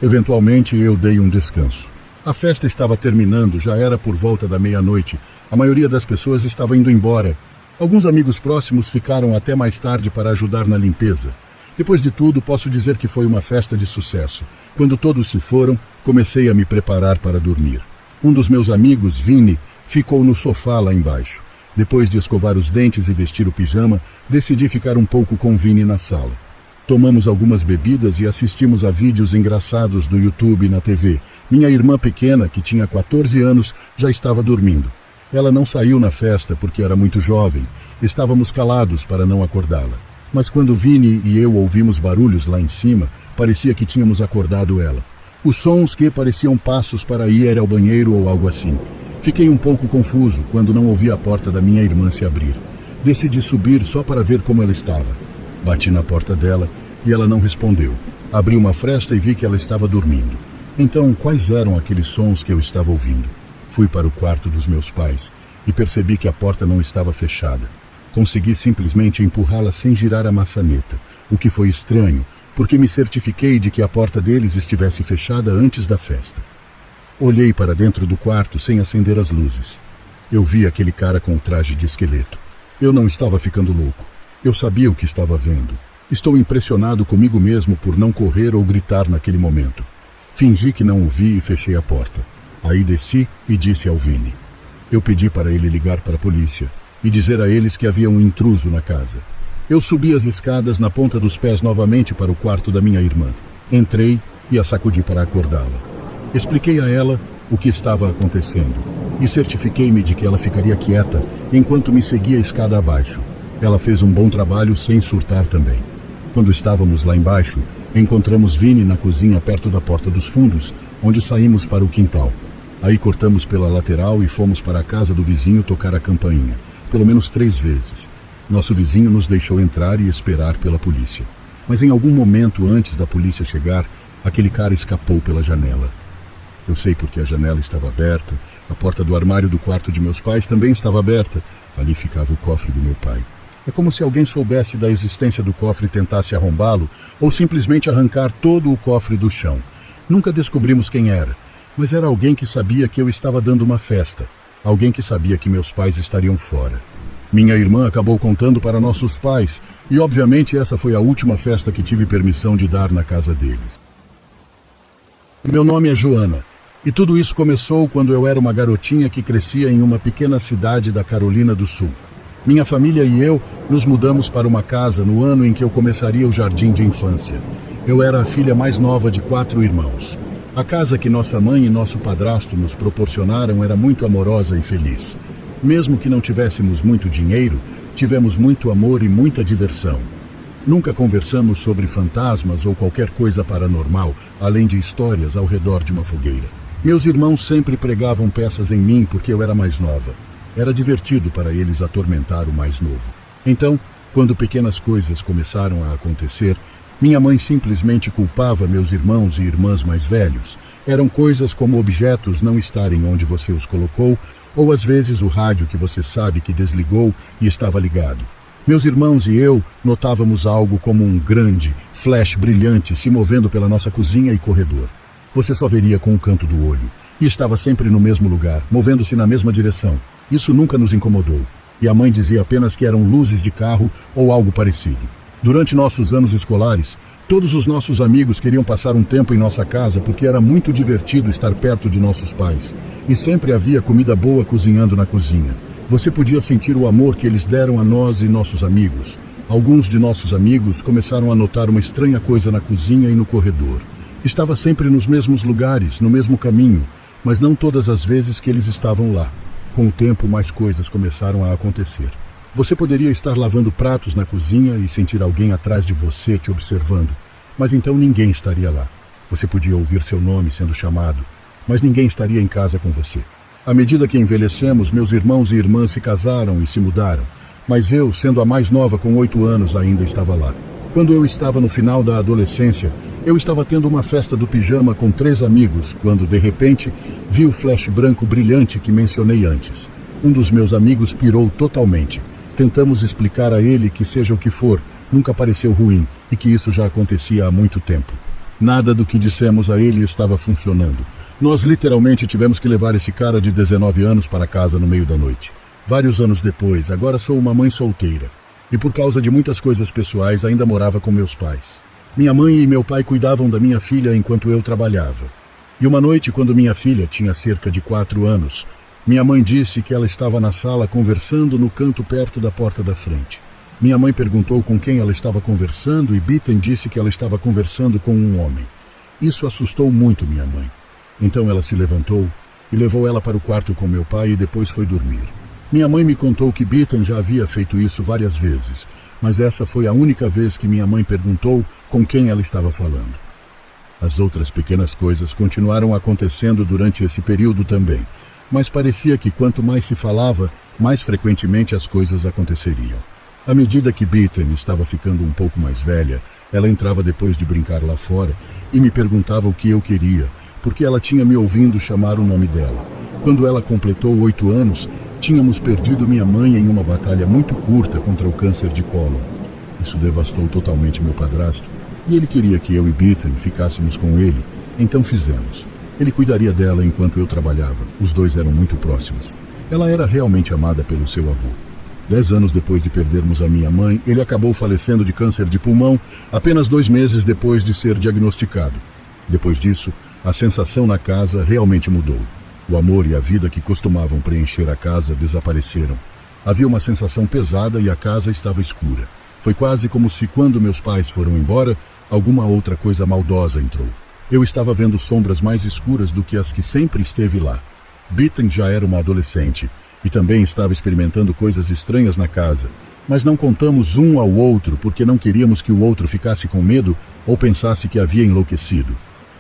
Eventualmente eu dei um descanso. A festa estava terminando, já era por volta da meia-noite. A maioria das pessoas estava indo embora. Alguns amigos próximos ficaram até mais tarde para ajudar na limpeza. Depois de tudo, posso dizer que foi uma festa de sucesso. Quando todos se foram, comecei a me preparar para dormir. Um dos meus amigos, Vini, ficou no sofá lá embaixo. Depois de escovar os dentes e vestir o pijama, decidi ficar um pouco com Vini na sala. Tomamos algumas bebidas e assistimos a vídeos engraçados do YouTube e na TV. Minha irmã pequena, que tinha 14 anos, já estava dormindo. Ela não saiu na festa porque era muito jovem. Estávamos calados para não acordá-la. Mas quando Vini e eu ouvimos barulhos lá em cima, parecia que tínhamos acordado ela. Os sons que pareciam passos para ir ao banheiro ou algo assim. Fiquei um pouco confuso quando não ouvi a porta da minha irmã se abrir. Decidi subir só para ver como ela estava. Bati na porta dela e ela não respondeu. Abri uma fresta e vi que ela estava dormindo. Então, quais eram aqueles sons que eu estava ouvindo? Fui para o quarto dos meus pais e percebi que a porta não estava fechada. Consegui simplesmente empurrá-la sem girar a maçaneta, o que foi estranho, porque me certifiquei de que a porta deles estivesse fechada antes da festa. Olhei para dentro do quarto sem acender as luzes. Eu vi aquele cara com o traje de esqueleto. Eu não estava ficando louco. Eu sabia o que estava vendo. Estou impressionado comigo mesmo por não correr ou gritar naquele momento. Fingi que não o vi e fechei a porta. Aí desci e disse ao Vini. Eu pedi para ele ligar para a polícia e dizer a eles que havia um intruso na casa. Eu subi as escadas na ponta dos pés novamente para o quarto da minha irmã. Entrei e a sacudi para acordá-la. Expliquei a ela o que estava acontecendo e certifiquei-me de que ela ficaria quieta enquanto me seguia a escada abaixo. Ela fez um bom trabalho sem surtar também. Quando estávamos lá embaixo, Encontramos Vini na cozinha perto da porta dos fundos, onde saímos para o quintal. Aí cortamos pela lateral e fomos para a casa do vizinho tocar a campainha, pelo menos 3 vezes. Nosso vizinho nos deixou entrar e esperar pela polícia. Mas em algum momento antes da polícia chegar, aquele cara escapou pela janela. Eu sei porque a janela estava aberta, a porta do armário do quarto de meus pais também estava aberta. Ali ficava o cofre do meu pai. É como se alguém soubesse da existência do cofre e tentasse arrombá-lo, ou simplesmente arrancar todo o cofre do chão. Nunca descobrimos quem era, mas era alguém que sabia que eu estava dando uma festa, alguém que sabia que meus pais estariam fora. Minha irmã acabou contando para nossos pais, e obviamente essa foi a última festa que tive permissão de dar na casa deles. Meu nome é Joana, e tudo isso começou quando eu era uma garotinha que crescia em uma pequena cidade da Carolina do Sul. Minha família e eu nos mudamos para uma casa no ano em que eu começaria o jardim de infância. Eu era a filha mais nova de 4 irmãos. A casa que nossa mãe e nosso padrasto nos proporcionaram era muito amorosa e feliz. Mesmo que não tivéssemos muito dinheiro, tivemos muito amor e muita diversão. Nunca conversamos sobre fantasmas ou qualquer coisa paranormal, além de histórias ao redor de uma fogueira. Meus irmãos sempre pregavam peças em mim porque eu era mais nova. Era divertido para eles atormentar o mais novo. Então, quando pequenas coisas começaram a acontecer, minha mãe simplesmente culpava meus irmãos e irmãs mais velhos. Eram coisas como objetos não estarem onde você os colocou, ou às vezes o rádio que você sabe que desligou e estava ligado. Meus irmãos e eu notávamos algo como um grande flash brilhante se movendo pela nossa cozinha e corredor. Você só veria com o canto do olho. E estava sempre no mesmo lugar, movendo-se na mesma direção. Isso nunca nos incomodou. E a mãe dizia apenas que eram luzes de carro ou algo parecido. Durante nossos anos escolares, todos os nossos amigos queriam passar um tempo em nossa casa porque era muito divertido estar perto de nossos pais. E sempre havia comida boa cozinhando na cozinha. Você podia sentir o amor que eles deram a nós e nossos amigos. Alguns de nossos amigos começaram a notar uma estranha coisa na cozinha e no corredor. Estava sempre nos mesmos lugares, no mesmo caminho, mas não todas as vezes que eles estavam lá. Com o tempo, mais coisas começaram a acontecer. Você poderia estar lavando pratos na cozinha e sentir alguém atrás de você te observando, mas então ninguém estaria lá. Você podia ouvir seu nome sendo chamado, mas ninguém estaria em casa com você. À medida que envelhecemos, meus irmãos e irmãs se casaram e se mudaram, mas eu, sendo a mais nova com 8 anos, ainda estava lá. Quando eu estava no final da adolescência, eu estava tendo uma festa do pijama com 3 amigos, quando, de repente, vi o flash branco brilhante que mencionei antes. Um dos meus amigos pirou totalmente. Tentamos explicar a ele que, seja o que for, nunca pareceu ruim e que isso já acontecia há muito tempo. Nada do que dissemos a ele estava funcionando. Nós literalmente tivemos que levar esse cara de 19 anos para casa no meio da noite. Vários anos depois, agora sou uma mãe solteira. E por causa de muitas coisas pessoais, ainda morava com meus pais. Minha mãe e meu pai cuidavam da minha filha enquanto eu trabalhava. E uma noite, quando minha filha tinha cerca de 4 anos, minha mãe disse que ela estava na sala conversando no canto perto da porta da frente. Minha mãe perguntou com quem ela estava conversando e Bitten disse que ela estava conversando com um homem. Isso assustou muito minha mãe. Então ela se levantou e levou ela para o quarto com meu pai e depois foi dormir. Minha mãe me contou que Bitten já havia feito isso várias vezes, mas essa foi a única vez que minha mãe perguntou com quem ela estava falando. As outras pequenas coisas continuaram acontecendo durante esse período também, mas parecia que quanto mais se falava, mais frequentemente as coisas aconteceriam. À medida que Bitten estava ficando um pouco mais velha, ela entrava depois de brincar lá fora e me perguntava o que eu queria, porque ela tinha me ouvindo chamar o nome dela. Quando ela completou 8 anos, tínhamos perdido minha mãe em uma batalha muito curta contra o câncer de cólon. Isso devastou totalmente meu padrasto, e ele queria que eu e Bitten ficássemos com ele, então fizemos. Ele cuidaria dela enquanto eu trabalhava, os dois eram muito próximos. Ela era realmente amada pelo seu avô. 10 anos depois de perdermos a minha mãe, ele acabou falecendo de câncer de pulmão apenas 2 meses depois de ser diagnosticado. Depois disso, a sensação na casa realmente mudou. O amor e a vida que costumavam preencher a casa desapareceram. Havia uma sensação pesada e a casa estava escura. Foi quase como se, quando meus pais foram embora, alguma outra coisa maldosa entrou. Eu estava vendo sombras mais escuras do que as que sempre esteve lá. Bitten já era uma adolescente e também estava experimentando coisas estranhas na casa, mas não contamos um ao outro porque não queríamos que o outro ficasse com medo ou pensasse que havia enlouquecido.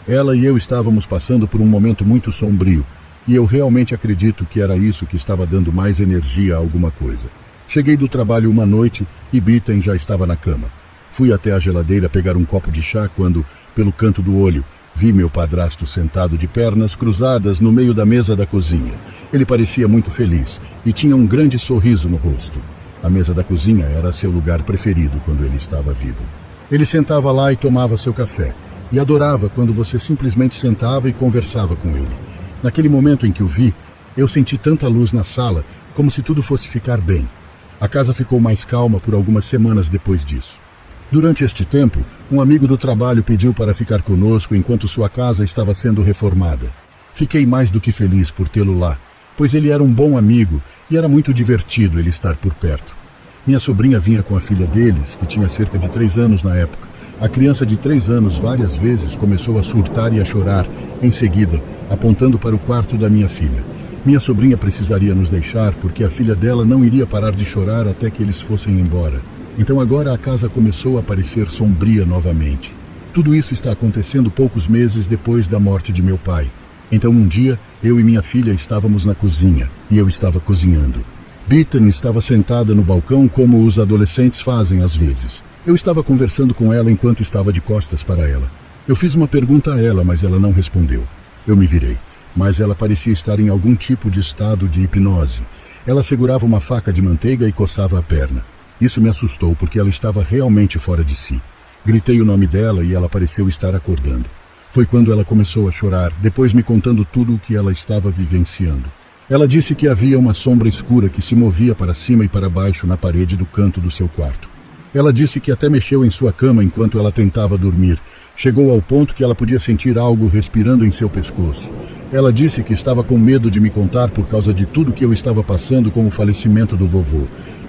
Ela e eu estávamos passando por um momento muito sombrio, e eu realmente acredito que era isso que estava dando mais energia a alguma coisa. Cheguei do trabalho uma noite e Bitten já estava na cama. Fui até a geladeira pegar um copo de chá quando, pelo canto do olho, vi meu padrasto sentado de pernas cruzadas no meio da mesa da cozinha. Ele parecia muito feliz e tinha um grande sorriso no rosto. A mesa da cozinha era seu lugar preferido quando ele estava vivo. Ele sentava lá e tomava seu café, e adorava quando você simplesmente sentava e conversava com ele. Naquele momento em que o vi, eu senti tanta luz na sala, como se tudo fosse ficar bem. A casa ficou mais calma por algumas semanas depois disso. Durante este tempo, um amigo do trabalho pediu para ficar conosco enquanto sua casa estava sendo reformada. Fiquei mais do que feliz por tê-lo lá, pois ele era um bom amigo e era muito divertido ele estar por perto. Minha sobrinha vinha com a filha deles, que tinha cerca de 3 anos na época. A criança de 3 anos várias vezes começou a surtar e a chorar, em seguida, apontando para o quarto da minha filha. Minha sobrinha precisaria nos deixar porque a filha dela não iria parar de chorar até que eles fossem embora. Então agora a casa começou a parecer sombria novamente. Tudo isso está acontecendo poucos meses depois da morte de meu pai. Então um dia, eu e minha filha estávamos na cozinha, e eu estava cozinhando. Bitten estava sentada no balcão como os adolescentes fazem às vezes. Eu estava conversando com ela enquanto estava de costas para ela. Eu fiz uma pergunta a ela, mas ela não respondeu. Eu me virei, mas ela parecia estar em algum tipo de estado de hipnose. Ela segurava uma faca de manteiga e coçava a perna. Isso me assustou porque ela estava realmente fora de si. Gritei o nome dela e ela pareceu estar acordando. Foi quando ela começou a chorar, depois me contando tudo o que ela estava vivenciando. Ela disse que havia uma sombra escura que se movia para cima e para baixo na parede do canto do seu quarto. Ela disse que até mexeu em sua cama enquanto ela tentava dormir. Chegou ao ponto que ela podia sentir algo respirando em seu pescoço. Ela disse que estava com medo de me contar por causa de tudo que eu estava passando com o falecimento do vovô.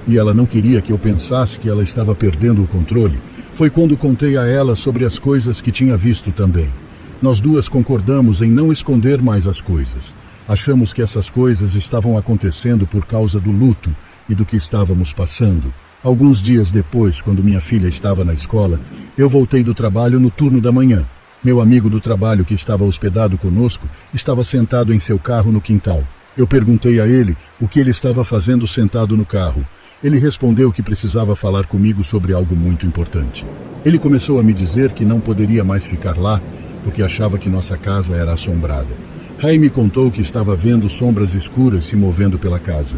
E ela não queria que eu pensasse que ela estava perdendo o controle. Foi quando contei a ela sobre as coisas que tinha visto também. Nós duas concordamos em não esconder mais as coisas. Achamos que essas coisas estavam acontecendo por causa do luto e do que estávamos passando. Alguns dias depois, quando minha filha estava na escola, eu voltei do trabalho no turno da manhã. Meu amigo do trabalho que estava hospedado conosco estava sentado em seu carro no quintal. Eu perguntei a ele o que ele estava fazendo sentado no carro. Ele respondeu que precisava falar comigo sobre algo muito importante. Ele começou a me dizer que não poderia mais ficar lá porque achava que nossa casa era assombrada. Ray me contou que estava vendo sombras escuras se movendo pela casa.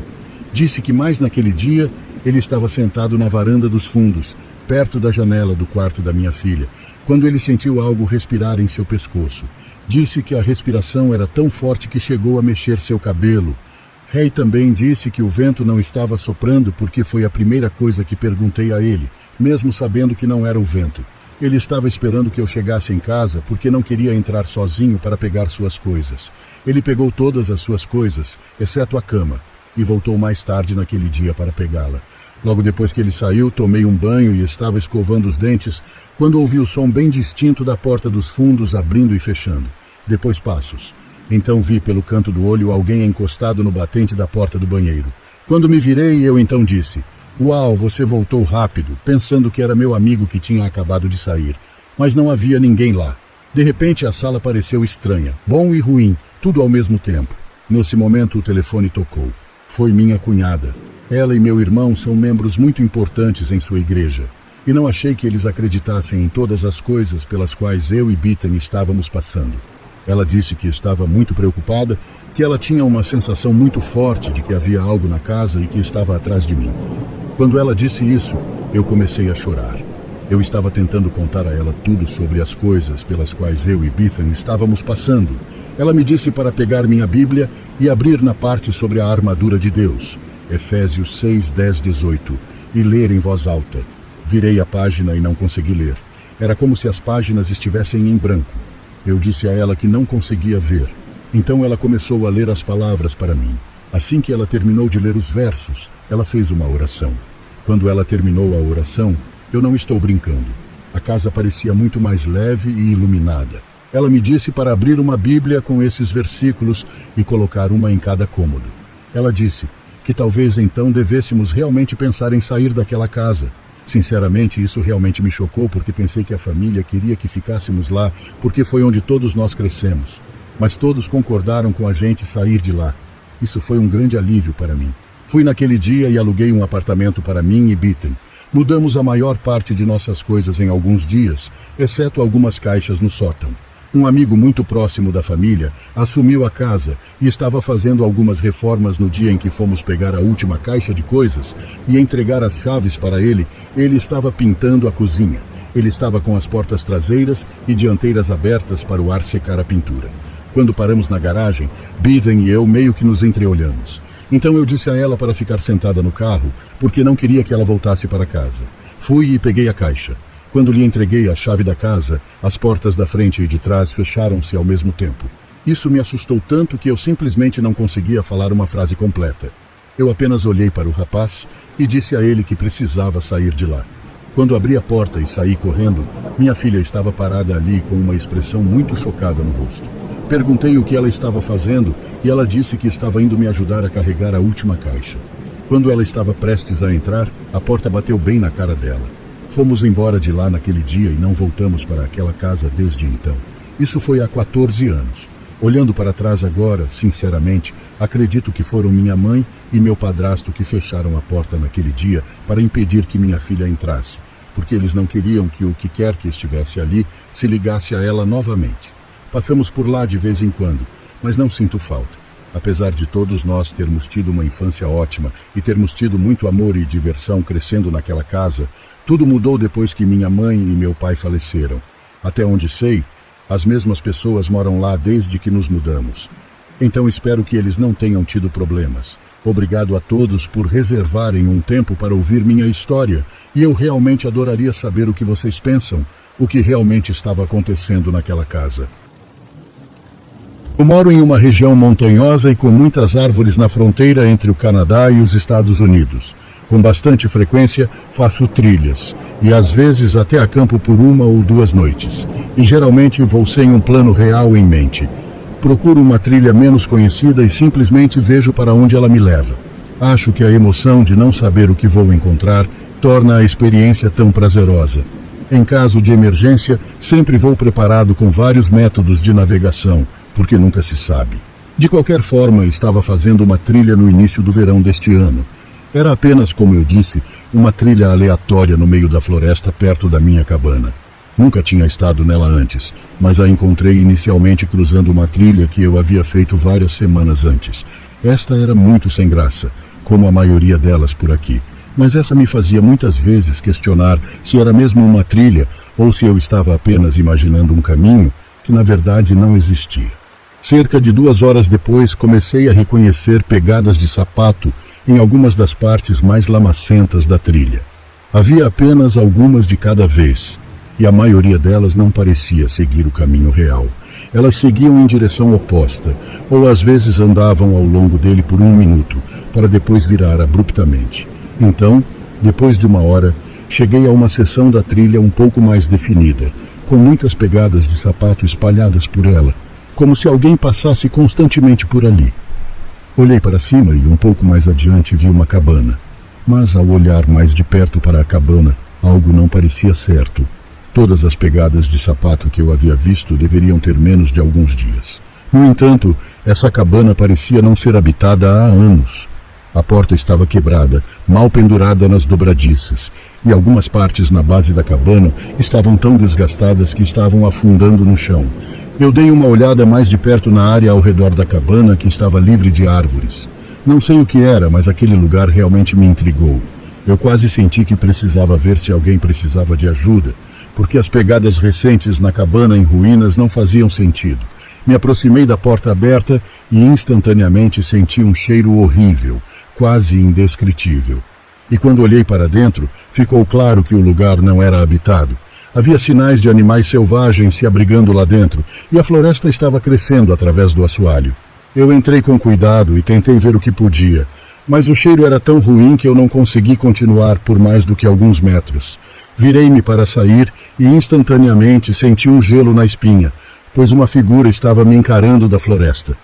Disse que mais naquele dia ele estava sentado na varanda dos fundos, perto da janela do quarto da minha filha, quando ele sentiu algo respirar em seu pescoço. Disse que a respiração era tão forte que chegou a mexer seu cabelo. Ray também disse que o vento não estava soprando porque foi a primeira coisa que perguntei a ele, mesmo sabendo que não era o vento. Ele estava esperando que eu chegasse em casa porque não queria entrar sozinho para pegar suas coisas. Ele pegou todas as suas coisas, exceto a cama, e voltou mais tarde naquele dia para pegá-la. Logo depois que ele saiu, tomei um banho e estava escovando os dentes quando ouvi o som bem distinto da porta dos fundos abrindo e fechando. Depois passos. Então vi pelo canto do olho alguém encostado no batente da porta do banheiro. Quando me virei, eu então disse: "Uau, você voltou rápido", pensando que era meu amigo que tinha acabado de sair. Mas não havia ninguém lá. De repente a sala pareceu estranha, bom e ruim, tudo ao mesmo tempo. Nesse momento o telefone tocou. Foi minha cunhada. Ela e meu irmão são membros muito importantes em sua igreja. E não achei que eles acreditassem em todas as coisas pelas quais eu e Bitten estávamos passando. Ela disse que estava muito preocupada, que ela tinha uma sensação muito forte de que havia algo na casa e que estava atrás de mim. Quando ela disse isso, eu comecei a chorar. Eu estava tentando contar a ela tudo sobre as coisas pelas quais eu e Bitten estávamos passando. Ela me disse para pegar minha Bíblia e abrir na parte sobre a armadura de Deus, Efésios 6, 10, 18, e ler em voz alta. Virei a página e não consegui ler. Era como se as páginas estivessem em branco. Eu disse a ela que não conseguia ver. Então ela começou a ler as palavras para mim. Assim que ela terminou de ler os versos, ela fez uma oração. Quando ela terminou a oração, eu não estou brincando. A casa parecia muito mais leve e iluminada. Ela me disse para abrir uma Bíblia com esses versículos e colocar uma em cada cômodo. Ela disse que talvez então devêssemos realmente pensar em sair daquela casa. Sinceramente, isso realmente me chocou porque pensei que a família queria que ficássemos lá porque foi onde todos nós crescemos. Mas todos concordaram com a gente sair de lá. Isso foi um grande alívio para mim. Fui naquele dia e aluguei um apartamento para mim e Bitten. Mudamos a maior parte de nossas coisas em alguns dias, exceto algumas caixas no sótão. Um amigo muito próximo da família assumiu a casa e estava fazendo algumas reformas no dia em que fomos pegar a última caixa de coisas e entregar as chaves para ele. Ele estava pintando a cozinha. Ele estava com as portas traseiras e dianteiras abertas para o ar secar a pintura. Quando paramos na garagem, Bitten e eu meio que nos entreolhamos. Então eu disse a ela para ficar sentada no carro, porque não queria que ela voltasse para casa. Fui e peguei a caixa. Quando lhe entreguei a chave da casa, as portas da frente e de trás fecharam-se ao mesmo tempo. Isso me assustou tanto que eu simplesmente não conseguia falar uma frase completa. Eu apenas olhei para o rapaz e disse a ele que precisava sair de lá. Quando abri a porta e saí correndo, minha filha estava parada ali com uma expressão muito chocada no rosto. Perguntei o que ela estava fazendo e ela disse que estava indo me ajudar a carregar a última caixa. Quando ela estava prestes a entrar, a porta bateu bem na cara dela. Fomos embora de lá naquele dia e não voltamos para aquela casa desde então. Isso foi há 14 anos. Olhando para trás agora, sinceramente, acredito que foram minha mãe e meu padrasto que fecharam a porta naquele dia para impedir que minha filha entrasse, porque eles não queriam que o que quer que estivesse ali se ligasse a ela novamente. Passamos por lá de vez em quando, mas não sinto falta. Apesar de todos nós termos tido uma infância ótima e termos tido muito amor e diversão crescendo naquela casa, tudo mudou depois que minha mãe e meu pai faleceram. Até onde sei, as mesmas pessoas moram lá desde que nos mudamos. Então espero que eles não tenham tido problemas. Obrigado a todos por reservarem um tempo para ouvir minha história, e eu realmente adoraria saber o que vocês pensam, o que realmente estava acontecendo naquela casa. Eu moro em uma região montanhosa e com muitas árvores na fronteira entre o Canadá e os Estados Unidos. Com bastante frequência, faço trilhas, e às vezes até acampo por 1 ou 2 noites. E geralmente vou sem um plano real em mente. Procuro uma trilha menos conhecida e simplesmente vejo para onde ela me leva. Acho que a emoção de não saber o que vou encontrar torna a experiência tão prazerosa. Em caso de emergência, sempre vou preparado com vários métodos de navegação, porque nunca se sabe. De qualquer forma, estava fazendo uma trilha no início do verão deste ano. Era apenas, como eu disse, uma trilha aleatória no meio da floresta perto da minha cabana. Nunca tinha estado nela antes, mas a encontrei inicialmente cruzando uma trilha que eu havia feito várias semanas antes. Esta era muito sem graça, como a maioria delas por aqui, mas essa me fazia muitas vezes questionar se era mesmo uma trilha ou se eu estava apenas imaginando um caminho que na verdade não existia. Cerca de 2 horas depois, comecei a reconhecer pegadas de sapato em algumas das partes mais lamacentas da trilha. Havia apenas algumas de cada vez, e a maioria delas não parecia seguir o caminho real. Elas seguiam em direção oposta, ou às vezes andavam ao longo dele por 1 minuto, para depois virar abruptamente. Então, depois de 1 hora, cheguei a uma seção da trilha um pouco mais definida, com muitas pegadas de sapato espalhadas por ela, como se alguém passasse constantemente por ali. Olhei para cima e um pouco mais adiante vi uma cabana, mas ao olhar mais de perto para a cabana, algo não parecia certo. Todas as pegadas de sapato que eu havia visto deveriam ter menos de alguns dias. No entanto, essa cabana parecia não ser habitada há anos. A porta estava quebrada, mal pendurada nas dobradiças, e algumas partes na base da cabana estavam tão desgastadas que estavam afundando no chão. Eu dei uma olhada mais de perto na área ao redor da cabana, que estava livre de árvores. Não sei o que era, mas aquele lugar realmente me intrigou. Eu quase senti que precisava ver se alguém precisava de ajuda, porque as pegadas recentes na cabana em ruínas não faziam sentido. Me aproximei da porta aberta e instantaneamente senti um cheiro horrível, quase indescritível. E quando olhei para dentro, ficou claro que o lugar não era habitado. Havia sinais de animais selvagens se abrigando lá dentro, e a floresta estava crescendo através do assoalho. Eu entrei com cuidado e tentei ver o que podia, mas o cheiro era tão ruim que eu não consegui continuar por mais do que alguns metros. Virei-me para sair e instantaneamente senti um gelo na espinha, pois uma figura estava me encarando da floresta.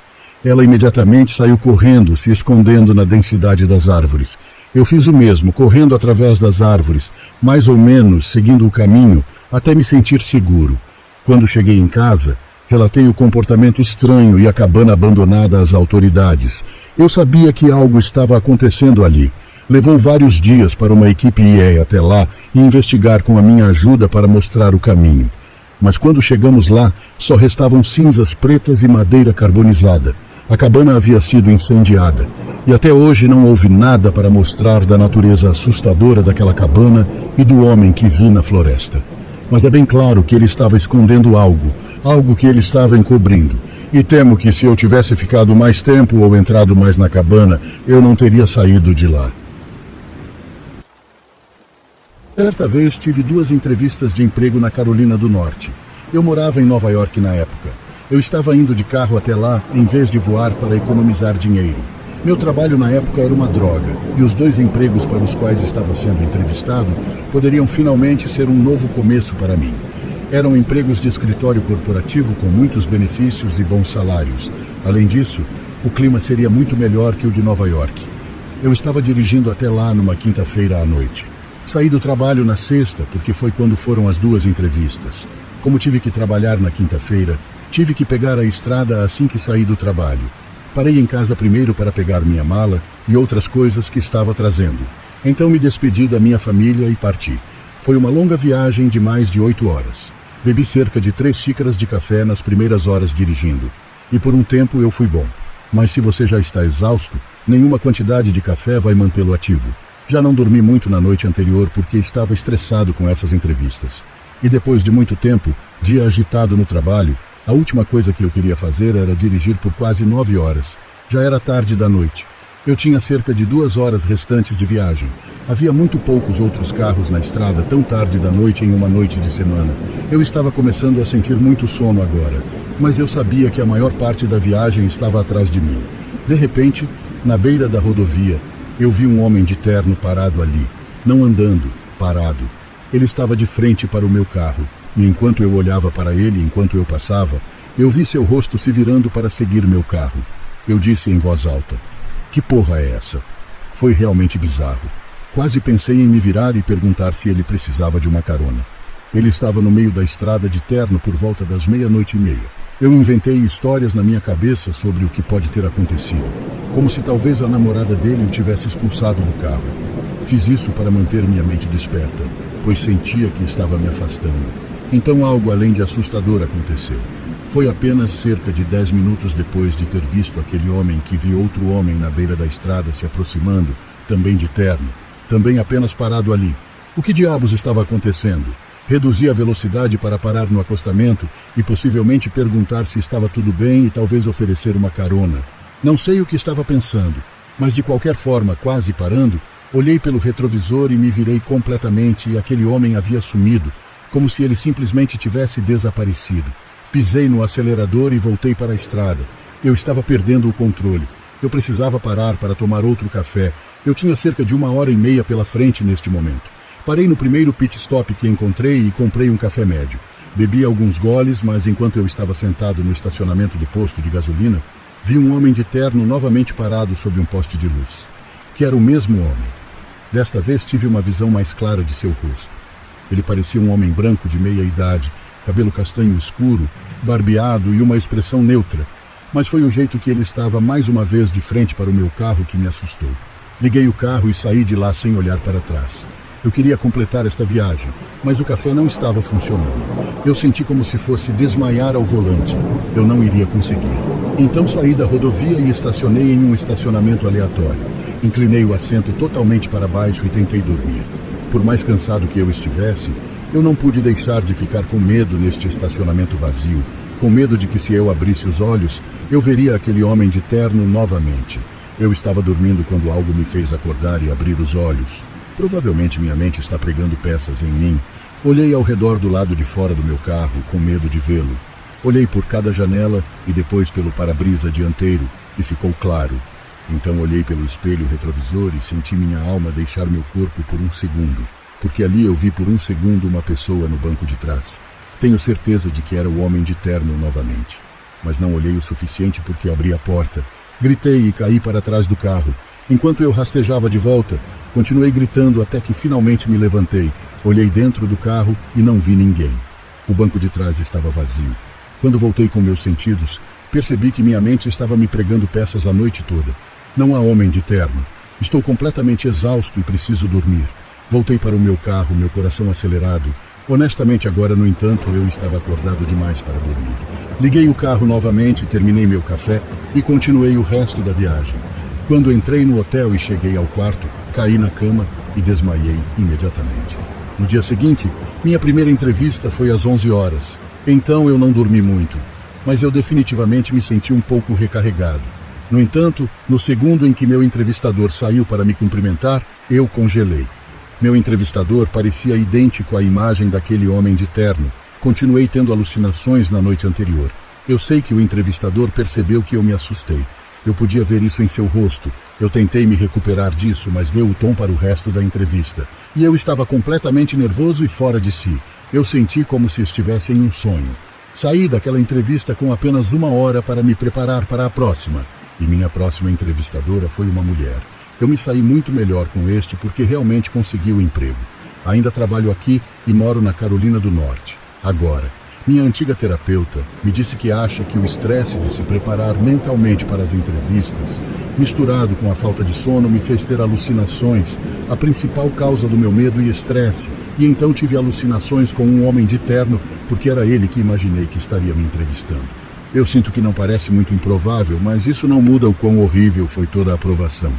Ela imediatamente saiu correndo, se escondendo na densidade das árvores. Eu fiz o mesmo, correndo através das árvores, mais ou menos seguindo o caminho, até me sentir seguro. Quando cheguei em casa, relatei o comportamento estranho e a cabana abandonada às autoridades. Eu sabia que algo estava acontecendo ali. Levou vários dias para uma equipe ir até lá e investigar com a minha ajuda para mostrar o caminho. Mas quando chegamos lá, só restavam cinzas pretas e madeira carbonizada. A cabana havia sido incendiada. E até hoje não houve nada para mostrar da natureza assustadora daquela cabana e do homem que vi na floresta. Mas é bem claro que ele estava escondendo algo que ele estava encobrindo. E temo que se eu tivesse ficado mais tempo ou entrado mais na cabana, eu não teria saído de lá. Certa vez tive 2 entrevistas de emprego na Carolina do Norte. Eu morava em Nova York na época. Eu estava indo de carro até lá em vez de voar para economizar dinheiro. Meu trabalho na época era uma droga, e os 2 empregos para os quais estava sendo entrevistado poderiam finalmente ser um novo começo para mim. Eram empregos de escritório corporativo com muitos benefícios e bons salários. Além disso, o clima seria muito melhor que o de Nova York. Eu estava dirigindo até lá numa quinta-feira à noite. Saí do trabalho na sexta, porque foi quando foram as 2 entrevistas. Como tive que trabalhar na quinta-feira, tive que pegar a estrada assim que saí do trabalho. Parei em casa primeiro para pegar minha mala e outras coisas que estava trazendo. Então me despedi da minha família e parti. Foi uma longa viagem de mais de 8 horas. Bebi cerca de 3 xícaras de café nas primeiras horas dirigindo. E por um tempo eu fui bom. Mas se você já está exausto, nenhuma quantidade de café vai mantê-lo ativo. Já não dormi muito na noite anterior porque estava estressado com essas entrevistas. E depois de muito tempo, dia agitado no trabalho, a última coisa que eu queria fazer era dirigir por quase 9 horas. Já era tarde da noite. Eu tinha cerca de 2 horas restantes de viagem. Havia muito poucos outros carros na estrada tão tarde da noite em uma noite de semana. Eu estava começando a sentir muito sono agora, mas eu sabia que a maior parte da viagem estava atrás de mim. De repente, na beira da rodovia, eu vi um homem de terno parado ali, não andando, parado. Ele estava de frente para o meu carro, e enquanto eu olhava para ele, enquanto eu passava, eu vi seu rosto se virando para seguir meu carro. Eu disse em voz alta: "Que porra é essa?" Foi realmente bizarro. Quase pensei em me virar e perguntar se ele precisava de uma carona. Ele estava no meio da estrada de terno por volta das 00:30. Eu inventei histórias na minha cabeça sobre o que pode ter acontecido, como se talvez a namorada dele o tivesse expulsado do carro. Fiz isso para manter minha mente desperta, pois sentia que estava me afastando. Então algo além de assustador aconteceu. Foi apenas cerca de 10 minutos depois de ter visto aquele homem que vi outro homem na beira da estrada se aproximando, também de terno, também apenas parado ali. O que diabos estava acontecendo? Reduzi a velocidade para parar no acostamento e possivelmente perguntar se estava tudo bem e talvez oferecer uma carona. Não sei o que estava pensando, mas de qualquer forma, quase parando, olhei pelo retrovisor e me virei completamente e aquele homem havia sumido, como se ele simplesmente tivesse desaparecido. Pisei no acelerador e voltei para a estrada. Eu estava perdendo o controle. Eu precisava parar para tomar outro café. Eu tinha cerca de 1h30 pela frente neste momento. Parei no primeiro pit stop que encontrei e comprei um café médio. Bebi alguns goles, mas enquanto eu estava sentado no estacionamento do posto de gasolina, vi um homem de terno novamente parado sob um poste de luz. Que era o mesmo homem. Desta vez tive uma visão mais clara de seu rosto. Ele parecia um homem branco de meia idade, cabelo castanho escuro, barbeado e uma expressão neutra. Mas foi o jeito que ele estava mais uma vez de frente para o meu carro que me assustou. Liguei o carro e saí de lá sem olhar para trás. Eu queria completar esta viagem, mas o café não estava funcionando. Eu senti como se fosse desmaiar ao volante. Eu não iria conseguir. Então saí da rodovia e estacionei em um estacionamento aleatório. Inclinei o assento totalmente para baixo e tentei dormir. Por mais cansado que eu estivesse, eu não pude deixar de ficar com medo neste estacionamento vazio, com medo de que se eu abrisse os olhos, eu veria aquele homem de terno novamente. Eu estava dormindo quando algo me fez acordar e abrir os olhos. Provavelmente minha mente está pregando peças em mim. Olhei ao redor do lado de fora do meu carro, com medo de vê-lo. Olhei por cada janela e depois pelo para-brisa dianteiro, e ficou claro. Então olhei pelo espelho retrovisor e senti minha alma deixar meu corpo por um segundo, porque ali eu vi por um segundo uma pessoa no banco de trás. Tenho certeza de que era o homem de terno novamente, mas não olhei o suficiente porque abri a porta. Gritei e caí para trás do carro. Enquanto eu rastejava de volta, continuei gritando até que finalmente me levantei. Olhei dentro do carro e não vi ninguém. O banco de trás estava vazio. Quando voltei com meus sentidos, percebi que minha mente estava me pregando peças a noite toda. Não há homem de terno. Estou completamente exausto e preciso dormir. Voltei para o meu carro, meu coração acelerado. Honestamente, agora, no entanto, eu estava acordado demais para dormir. Liguei o carro novamente, terminei meu café e continuei o resto da viagem. Quando entrei no hotel e cheguei ao quarto, caí na cama e desmaiei imediatamente. No dia seguinte, minha primeira entrevista foi às 11 horas. Então eu não dormi muito, mas eu definitivamente me senti um pouco recarregado. No entanto, no segundo em que meu entrevistador saiu para me cumprimentar, eu congelei. Meu entrevistador parecia idêntico à imagem daquele homem de terno. Continuei tendo alucinações na noite anterior. Eu sei que o entrevistador percebeu que eu me assustei. Eu podia ver isso em seu rosto. Eu tentei me recuperar disso, mas deu o tom para o resto da entrevista. E eu estava completamente nervoso e fora de si. Eu senti como se estivesse em um sonho. Saí daquela entrevista com apenas 1 hora para me preparar para a próxima. E minha próxima entrevistadora foi uma mulher. Eu me saí muito melhor com este porque realmente consegui o emprego. Ainda trabalho aqui e moro na Carolina do Norte. Agora, minha antiga terapeuta me disse que acha que o estresse de se preparar mentalmente para as entrevistas, misturado com a falta de sono, me fez ter alucinações, a principal causa do meu medo e estresse. E então tive alucinações com um homem de terno, porque era ele que imaginei que estaria me entrevistando. Eu sinto que não parece muito improvável, mas isso não muda o quão horrível foi toda a aprovação.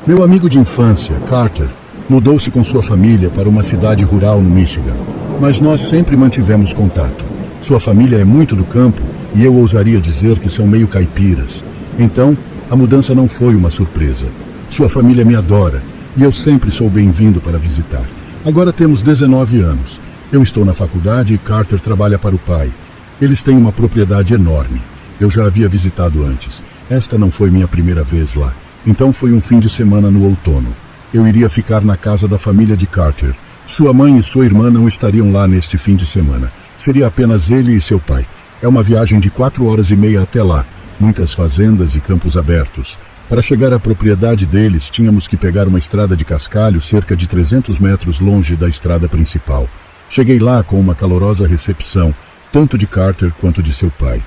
Meu amigo de infância, Carter, mudou-se com sua família para uma cidade rural no Michigan, mas nós sempre mantivemos contato. Sua família é muito do campo e eu ousaria dizer que são meio caipiras. Então, a mudança não foi uma surpresa. Sua família me adora e eu sempre sou bem-vindo para visitar. Agora temos 19 anos. Eu estou na faculdade e Carter trabalha para o pai. Eles têm uma propriedade enorme. Eu já havia visitado antes. Esta não foi minha primeira vez lá. Então foi um fim de semana no outono. Eu iria ficar na casa da família de Carter. Sua mãe e sua irmã não estariam lá neste fim de semana. Seria apenas ele e seu pai. É uma viagem de 4 horas e meia até lá. Muitas fazendas e campos abertos. Para chegar à propriedade deles, tínhamos que pegar uma estrada de cascalho cerca de 300 metros longe da estrada principal. Cheguei lá com uma calorosa recepção, tanto de Carter quanto de seu pai.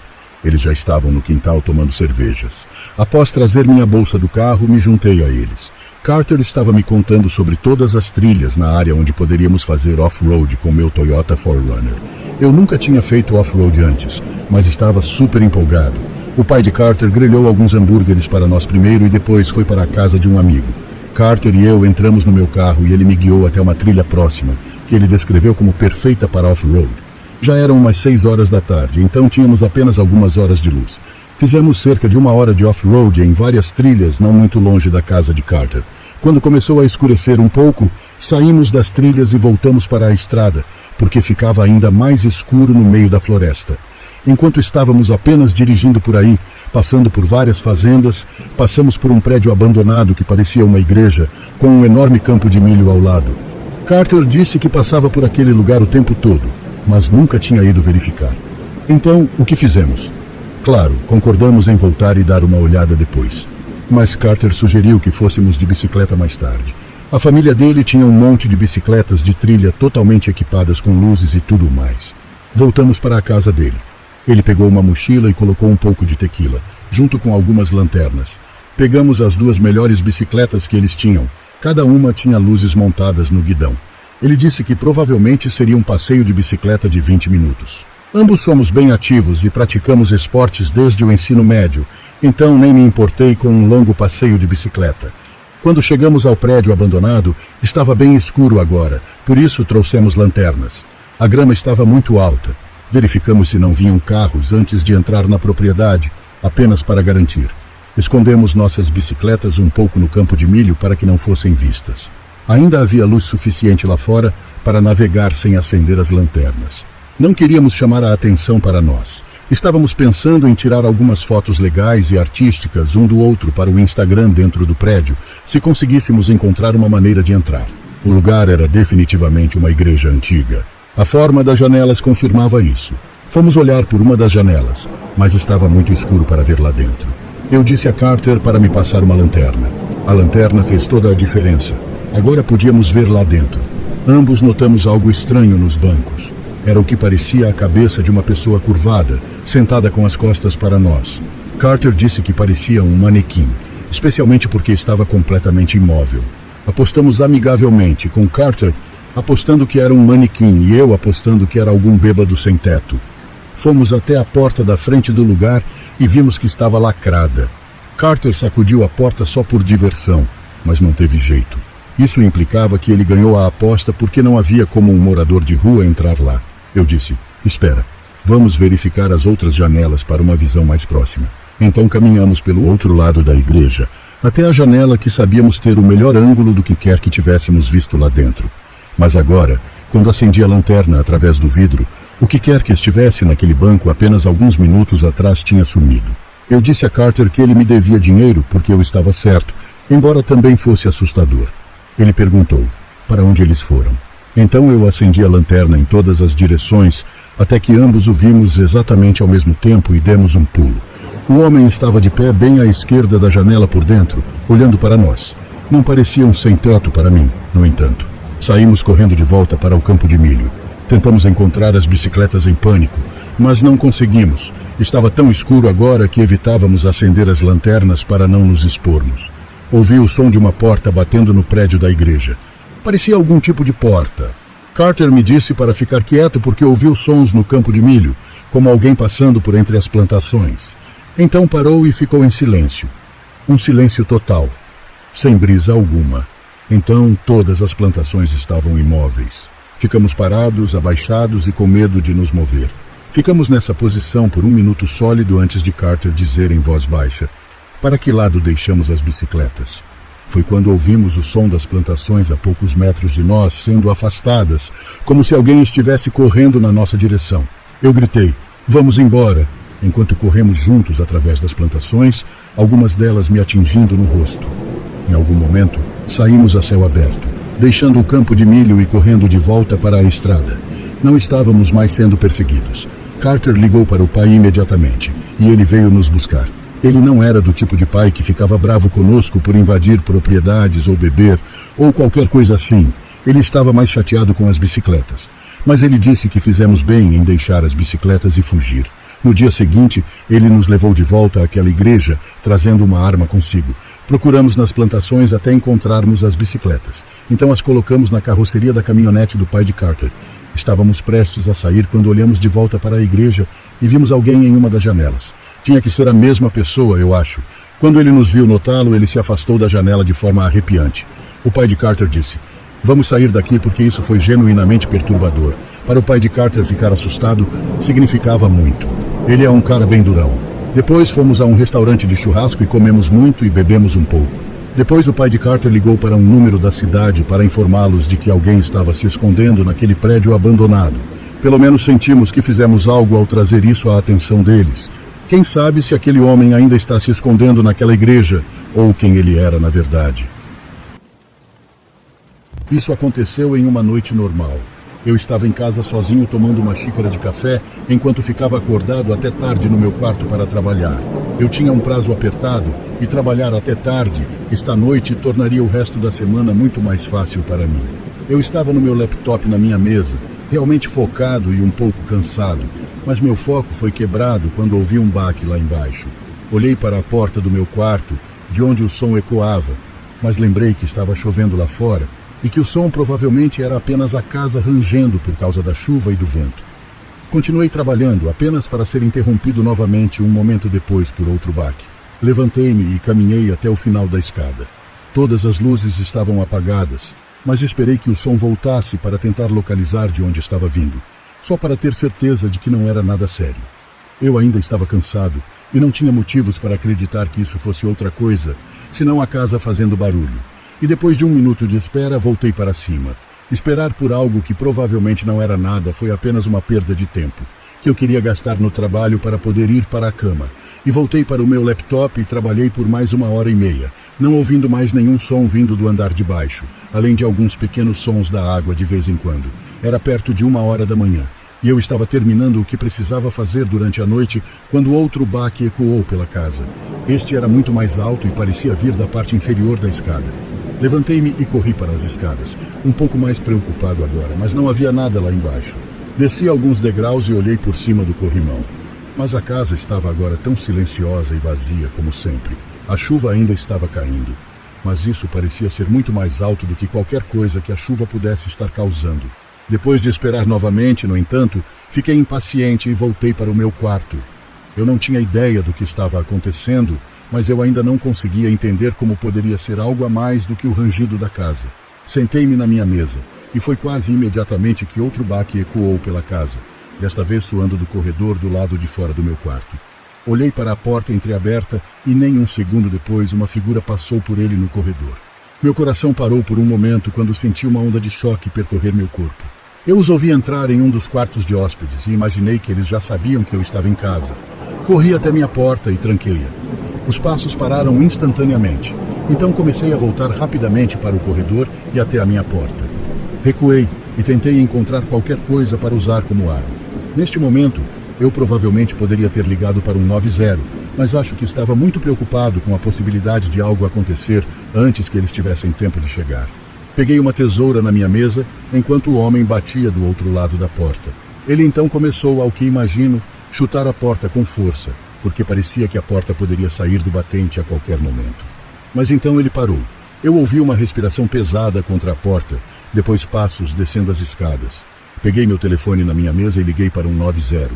Eles já estavam no quintal tomando cervejas. Após trazer minha bolsa do carro, me juntei a eles. Carter estava me contando sobre todas as trilhas na área onde poderíamos fazer off-road com meu Toyota 4Runner. Eu nunca tinha feito off-road antes, mas estava super empolgado. O pai de Carter grelhou alguns hambúrgueres para nós primeiro e depois foi para a casa de um amigo. Carter e eu entramos no meu carro e ele me guiou até uma trilha próxima, que ele descreveu como perfeita para off-road. Já eram umas 6 horas da tarde, então tínhamos apenas algumas horas de luz. Fizemos cerca de 1 hora de off-road em várias trilhas não muito longe da casa de Carter. Quando começou a escurecer um pouco, saímos das trilhas e voltamos para a estrada, porque ficava ainda mais escuro no meio da floresta. Enquanto estávamos apenas dirigindo por aí, passando por várias fazendas, passamos por um prédio abandonado que parecia uma igreja, com um enorme campo de milho ao lado. Carter disse que passava por aquele lugar o tempo todo, mas nunca tinha ido verificar. Então, o que fizemos? Claro, concordamos em voltar e dar uma olhada depois. Mas Carter sugeriu que fôssemos de bicicleta mais tarde. A família dele tinha um monte de bicicletas de trilha totalmente equipadas com luzes e tudo mais. Voltamos para a casa dele. Ele pegou uma mochila e colocou um pouco de tequila, junto com algumas lanternas. Pegamos as 2 melhores bicicletas que eles tinham. Cada uma tinha luzes montadas no guidão. Ele disse que provavelmente seria um passeio de bicicleta de 20 minutos. Ambos somos bem ativos e praticamos esportes desde o ensino médio, então nem me importei com um longo passeio de bicicleta. Quando chegamos ao prédio abandonado, estava bem escuro agora, por isso trouxemos lanternas. A grama estava muito alta. Verificamos se não vinham carros antes de entrar na propriedade, apenas para garantir. Escondemos nossas bicicletas um pouco no campo de milho para que não fossem vistas. Ainda havia luz suficiente lá fora para navegar sem acender as lanternas. Não queríamos chamar a atenção para nós. Estávamos pensando em tirar algumas fotos legais e artísticas um do outro para o Instagram dentro do prédio, se conseguíssemos encontrar uma maneira de entrar. O lugar era definitivamente uma igreja antiga. A forma das janelas confirmava isso. Fomos olhar por uma das janelas, mas estava muito escuro para ver lá dentro. Eu disse a Carter para me passar uma lanterna. A lanterna fez toda a diferença. Agora podíamos ver lá dentro. Ambos notamos algo estranho nos bancos. Era o que parecia a cabeça de uma pessoa curvada, sentada com as costas para nós. Carter disse que parecia um manequim, especialmente porque estava completamente imóvel. Apostamos amigavelmente, com Carter apostando que era um manequim e eu apostando que era algum bêbado sem teto. Fomos até a porta da frente do lugar e vimos que estava lacrada. Carter sacudiu a porta só por diversão, mas não teve jeito. Isso implicava que ele ganhou a aposta porque não havia como um morador de rua entrar lá. Eu disse, espera, vamos verificar as outras janelas para uma visão mais próxima. Então caminhamos pelo outro lado da igreja, até a janela que sabíamos ter o melhor ângulo do que quer que tivéssemos visto lá dentro. Mas agora, quando acendi a lanterna através do vidro, o que quer que estivesse naquele banco apenas alguns minutos atrás tinha sumido. Eu disse a Carter que ele me devia dinheiro porque eu estava certo, embora também fosse assustador. Ele perguntou, para onde eles foram? Então eu acendi a lanterna em todas as direções, até que ambos o vimos exatamente ao mesmo tempo e demos um pulo. O homem estava de pé bem à esquerda da janela por dentro, olhando para nós. Não parecia um sem-teto para mim, no entanto. Saímos correndo de volta para o campo de milho. Tentamos encontrar as bicicletas em pânico, mas não conseguimos. Estava tão escuro agora que evitávamos acender as lanternas para não nos expormos. Ouvi o som de uma porta batendo no prédio da igreja. Parecia algum tipo de porta. Carter me disse para ficar quieto porque ouviu sons no campo de milho, como alguém passando por entre as plantações. Então parou e ficou em silêncio. Um silêncio total, sem brisa alguma. Então todas as plantações estavam imóveis. Ficamos parados, abaixados e com medo de nos mover. Ficamos nessa posição por um minuto sólido antes de Carter dizer em voz baixa, para que lado deixamos as bicicletas? Foi quando ouvimos o som das plantações a poucos metros de nós sendo afastadas, como se alguém estivesse correndo na nossa direção. Eu gritei, vamos embora, enquanto corremos juntos através das plantações, algumas delas me atingindo no rosto. Em algum momento, saímos a céu aberto, deixando o campo de milho e correndo de volta para a estrada. Não estávamos mais sendo perseguidos. Carter ligou para o pai imediatamente, e ele veio nos buscar. Ele não era do tipo de pai que ficava bravo conosco por invadir propriedades ou beber, ou qualquer coisa assim. Ele estava mais chateado com as bicicletas. Mas ele disse que fizemos bem em deixar as bicicletas e fugir. No dia seguinte, ele nos levou de volta àquela igreja, trazendo uma arma consigo. Procuramos nas plantações até encontrarmos as bicicletas. Então as colocamos na carroceria da caminhonete do pai de Carter. Estávamos prestes a sair quando olhamos de volta para a igreja e vimos alguém em uma das janelas. Tinha que ser a mesma pessoa, eu acho. Quando ele nos viu notá-lo, ele se afastou da janela de forma arrepiante. O pai de Carter disse, vamos sair daqui porque isso foi genuinamente perturbador. Para o pai de Carter ficar assustado, significava muito. Ele é um cara bem durão. Depois fomos a um restaurante de churrasco e comemos muito e bebemos um pouco. Depois o pai de Carter ligou para um número da cidade para informá-los de que alguém estava se escondendo naquele prédio abandonado. Pelo menos sentimos que fizemos algo ao trazer isso à atenção deles. Quem sabe se aquele homem ainda está se escondendo naquela igreja, ou quem ele era na verdade. Isso aconteceu em uma noite normal. Eu estava em casa sozinho tomando uma xícara de café, enquanto ficava acordado até tarde no meu quarto para trabalhar. Eu tinha um prazo apertado, e trabalhar até tarde, esta noite, tornaria o resto da semana muito mais fácil para mim. Eu estava no meu laptop na minha mesa, realmente focado e um pouco cansado, mas meu foco foi quebrado quando ouvi um baque lá embaixo. Olhei para a porta do meu quarto, de onde o som ecoava, mas lembrei que estava chovendo lá fora e que o som provavelmente era apenas a casa rangendo por causa da chuva e do vento. Continuei trabalhando apenas para ser interrompido novamente um momento depois por outro baque. Levantei-me e caminhei até o final da escada. Todas as luzes estavam apagadas, mas esperei que o som voltasse para tentar localizar de onde estava vindo, só para ter certeza de que não era nada sério. Eu ainda estava cansado e não tinha motivos para acreditar que isso fosse outra coisa, senão a casa fazendo barulho. E depois de um minuto de espera, voltei para cima. Esperar por algo que provavelmente não era nada foi apenas uma perda de tempo, que eu queria gastar no trabalho para poder ir para a cama. E voltei para o meu laptop e trabalhei por mais 1h30, não ouvindo mais nenhum som vindo do andar de baixo, além de alguns pequenos sons da água de vez em quando. Era perto de 1h da manhã, e eu estava terminando o que precisava fazer durante a noite quando outro baque ecoou pela casa. Este era muito mais alto e parecia vir da parte inferior da escada. Levantei-me e corri para as escadas, um pouco mais preocupado agora, mas não havia nada lá embaixo. Desci alguns degraus e olhei por cima do corrimão. Mas a casa estava agora tão silenciosa e vazia como sempre. A chuva ainda estava caindo, mas isso parecia ser muito mais alto do que qualquer coisa que a chuva pudesse estar causando. Depois de esperar novamente, no entanto, fiquei impaciente e voltei para o meu quarto. Eu não tinha ideia do que estava acontecendo, mas eu ainda não conseguia entender como poderia ser algo a mais do que o rangido da casa. Sentei-me na minha mesa, e foi quase imediatamente que outro baque ecoou pela casa, desta vez soando do corredor do lado de fora do meu quarto. Olhei para a porta entreaberta e nem um segundo depois uma figura passou por ele no corredor. Meu coração parou por um momento quando senti uma onda de choque percorrer meu corpo. Eu os ouvi entrar em um dos quartos de hóspedes e imaginei que eles já sabiam que eu estava em casa. Corri até minha porta e tranquei-a. Os passos pararam instantaneamente, então comecei a voltar rapidamente para o corredor e até a minha porta. Recuei e tentei encontrar qualquer coisa para usar como arma. Neste momento, eu provavelmente poderia ter ligado para um 90, mas acho que estava muito preocupado com a possibilidade de algo acontecer antes que eles tivessem tempo de chegar. Peguei uma tesoura na minha mesa enquanto o homem batia do outro lado da porta. Ele então começou, ao que imagino, chutar a porta com força, porque parecia que a porta poderia sair do batente a qualquer momento. Mas então ele parou. Eu ouvi uma respiração pesada contra a porta, depois passos descendo as escadas. Peguei meu telefone na minha mesa e liguei para um 90.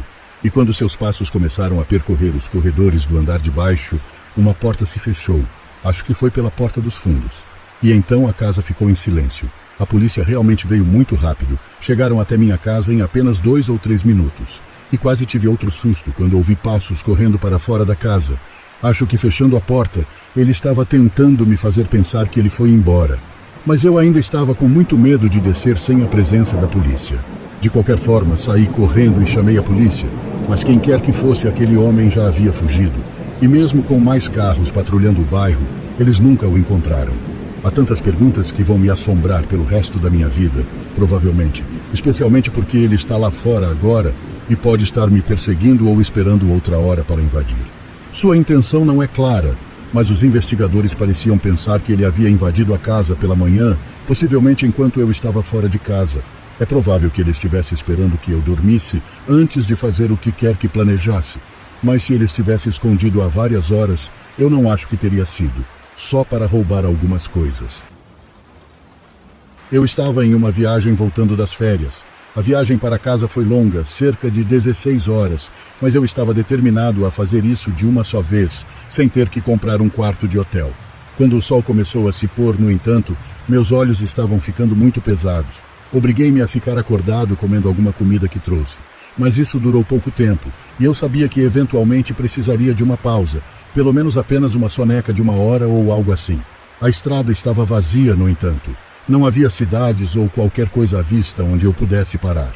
E quando seus passos começaram a percorrer os corredores do andar de baixo, uma porta se fechou. Acho que foi pela porta dos fundos. E então a casa ficou em silêncio. A polícia realmente veio muito rápido. Chegaram até minha casa em apenas 2 ou 3 minutos. E quase tive outro susto quando ouvi passos correndo para fora da casa. Acho que fechando a porta, ele estava tentando me fazer pensar que ele foi embora. Mas eu ainda estava com muito medo de descer sem a presença da polícia. De qualquer forma, saí correndo e chamei a polícia, mas quem quer que fosse aquele homem já havia fugido. E mesmo com mais carros patrulhando o bairro, eles nunca o encontraram. Há tantas perguntas que vão me assombrar pelo resto da minha vida, provavelmente, especialmente porque ele está lá fora agora e pode estar me perseguindo ou esperando outra hora para invadir. Sua intenção não é clara, mas os investigadores pareciam pensar que ele havia invadido a casa pela manhã, possivelmente enquanto eu estava fora de casa. É provável que ele estivesse esperando que eu dormisse antes de fazer o que quer que planejasse, mas se ele estivesse escondido há várias horas, eu não acho que teria sido, só para roubar algumas coisas. Eu estava em uma viagem voltando das férias. A viagem para casa foi longa, cerca de 16 horas, mas eu estava determinado a fazer isso de uma só vez, sem ter que comprar um quarto de hotel. Quando o sol começou a se pôr, no entanto, meus olhos estavam ficando muito pesados. Obriguei-me a ficar acordado comendo alguma comida que trouxe. Mas isso durou pouco tempo, e eu sabia que eventualmente precisaria de uma pausa, pelo menos apenas uma soneca de 1 hora ou algo assim. A estrada estava vazia, no entanto. Não havia cidades ou qualquer coisa à vista onde eu pudesse parar.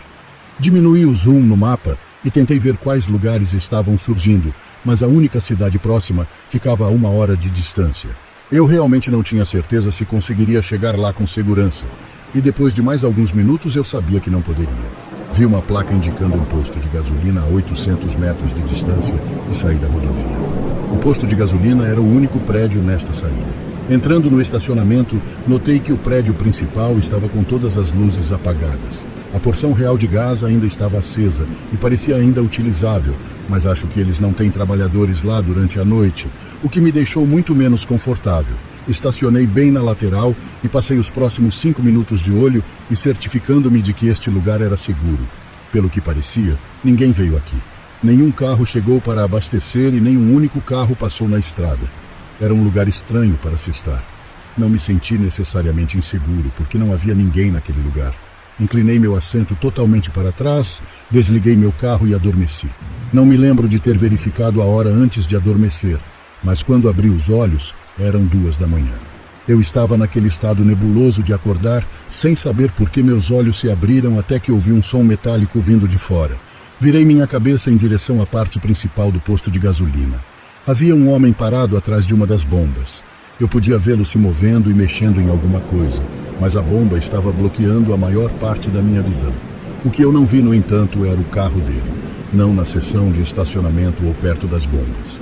Diminuí o zoom no mapa e tentei ver quais lugares estavam surgindo, mas a única cidade próxima ficava a 1 hora de distância. Eu realmente não tinha certeza se conseguiria chegar lá com segurança, e depois de mais alguns minutos eu sabia que não poderia. Vi uma placa indicando um posto de gasolina a 800 metros de distância e saí da rodovia. O posto de gasolina era o único prédio nesta saída. Entrando no estacionamento, notei que o prédio principal estava com todas as luzes apagadas. A porção real de gás ainda estava acesa e parecia ainda utilizável, mas acho que eles não têm trabalhadores lá durante a noite, o que me deixou muito menos confortável. Estacionei bem na lateral e passei os próximos 5 minutos de olho e certificando-me de que este lugar era seguro. Pelo que parecia, ninguém veio aqui. Nenhum carro chegou para abastecer e nenhum único carro passou na estrada. Era um lugar estranho para se estar. Não me senti necessariamente inseguro, porque não havia ninguém naquele lugar. Inclinei meu assento totalmente para trás, desliguei meu carro e adormeci. Não me lembro de ter verificado a hora antes de adormecer, mas quando abri os olhos, eram 2 da manhã. Eu estava naquele estado nebuloso de acordar, sem saber por que meus olhos se abriram até que ouvi um som metálico vindo de fora. Virei minha cabeça em direção à parte principal do posto de gasolina. Havia um homem parado atrás de uma das bombas. Eu podia vê-lo se movendo e mexendo em alguma coisa, mas a bomba estava bloqueando a maior parte da minha visão. O que eu não vi, no entanto, era o carro dele, não na seção de estacionamento ou perto das bombas.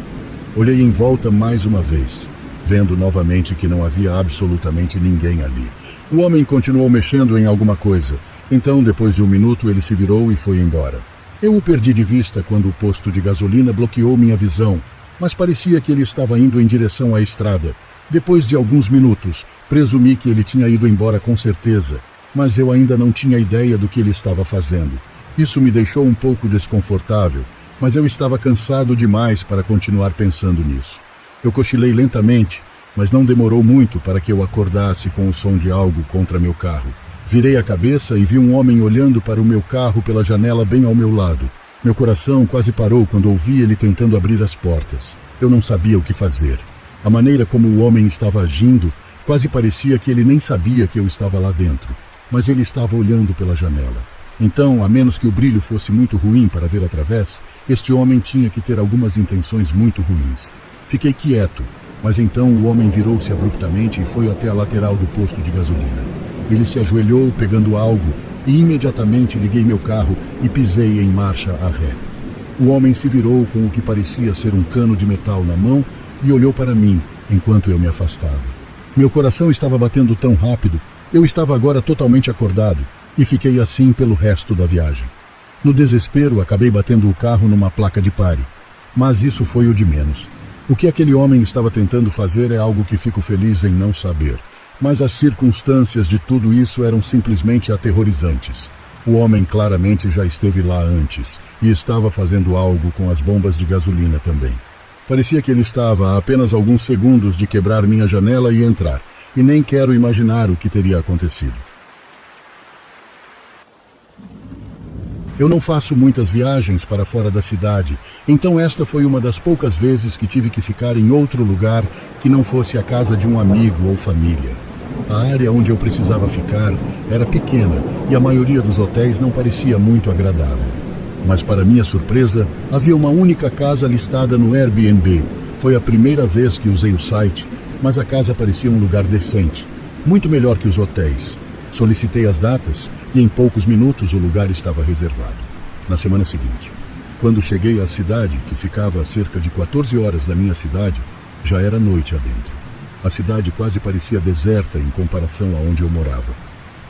Olhei em volta mais uma vez, vendo novamente que não havia absolutamente ninguém ali. O homem continuou mexendo em alguma coisa. Então, depois de um minuto, ele se virou e foi embora. Eu o perdi de vista quando o posto de gasolina bloqueou minha visão, mas parecia que ele estava indo em direção à estrada. Depois de alguns minutos, presumi que ele tinha ido embora com certeza, mas eu ainda não tinha ideia do que ele estava fazendo. Isso me deixou um pouco desconfortável, mas eu estava cansado demais para continuar pensando nisso. Eu cochilei lentamente, mas não demorou muito para que eu acordasse com o som de algo contra meu carro. Virei a cabeça e vi um homem olhando para o meu carro pela janela bem ao meu lado. Meu coração quase parou quando ouvi ele tentando abrir as portas. Eu não sabia o que fazer. A maneira como o homem estava agindo quase parecia que ele nem sabia que eu estava lá dentro, mas ele estava olhando pela janela. Então, a menos que o brilho fosse muito ruim para ver através, este homem tinha que ter algumas intenções muito ruins. Fiquei quieto, mas então o homem virou-se abruptamente e foi até a lateral do posto de gasolina. Ele se ajoelhou pegando algo e imediatamente liguei meu carro e pisei em marcha a ré. O homem se virou com o que parecia ser um cano de metal na mão e olhou para mim enquanto eu me afastava. Meu coração estava batendo tão rápido, eu estava agora totalmente acordado e fiquei assim pelo resto da viagem. No desespero, acabei batendo o carro numa placa de pare, mas isso foi o de menos. O que aquele homem estava tentando fazer é algo que fico feliz em não saber, mas as circunstâncias de tudo isso eram simplesmente aterrorizantes. O homem claramente já esteve lá antes e estava fazendo algo com as bombas de gasolina também. Parecia que ele estava a apenas alguns segundos de quebrar minha janela e entrar, e nem quero imaginar o que teria acontecido. Eu não faço muitas viagens para fora da cidade, então esta foi uma das poucas vezes que tive que ficar em outro lugar que não fosse a casa de um amigo ou família. A área onde eu precisava ficar era pequena e a maioria dos hotéis não parecia muito agradável. Mas, para minha surpresa, havia uma única casa listada no Airbnb. Foi a primeira vez que usei o site, mas a casa parecia um lugar decente, muito melhor que os hotéis. Solicitei as datas e em poucos minutos o lugar estava reservado. Na semana seguinte, quando cheguei à cidade, que ficava a cerca de 14 horas da minha cidade, já era noite adentro. A cidade quase parecia deserta em comparação a onde eu morava.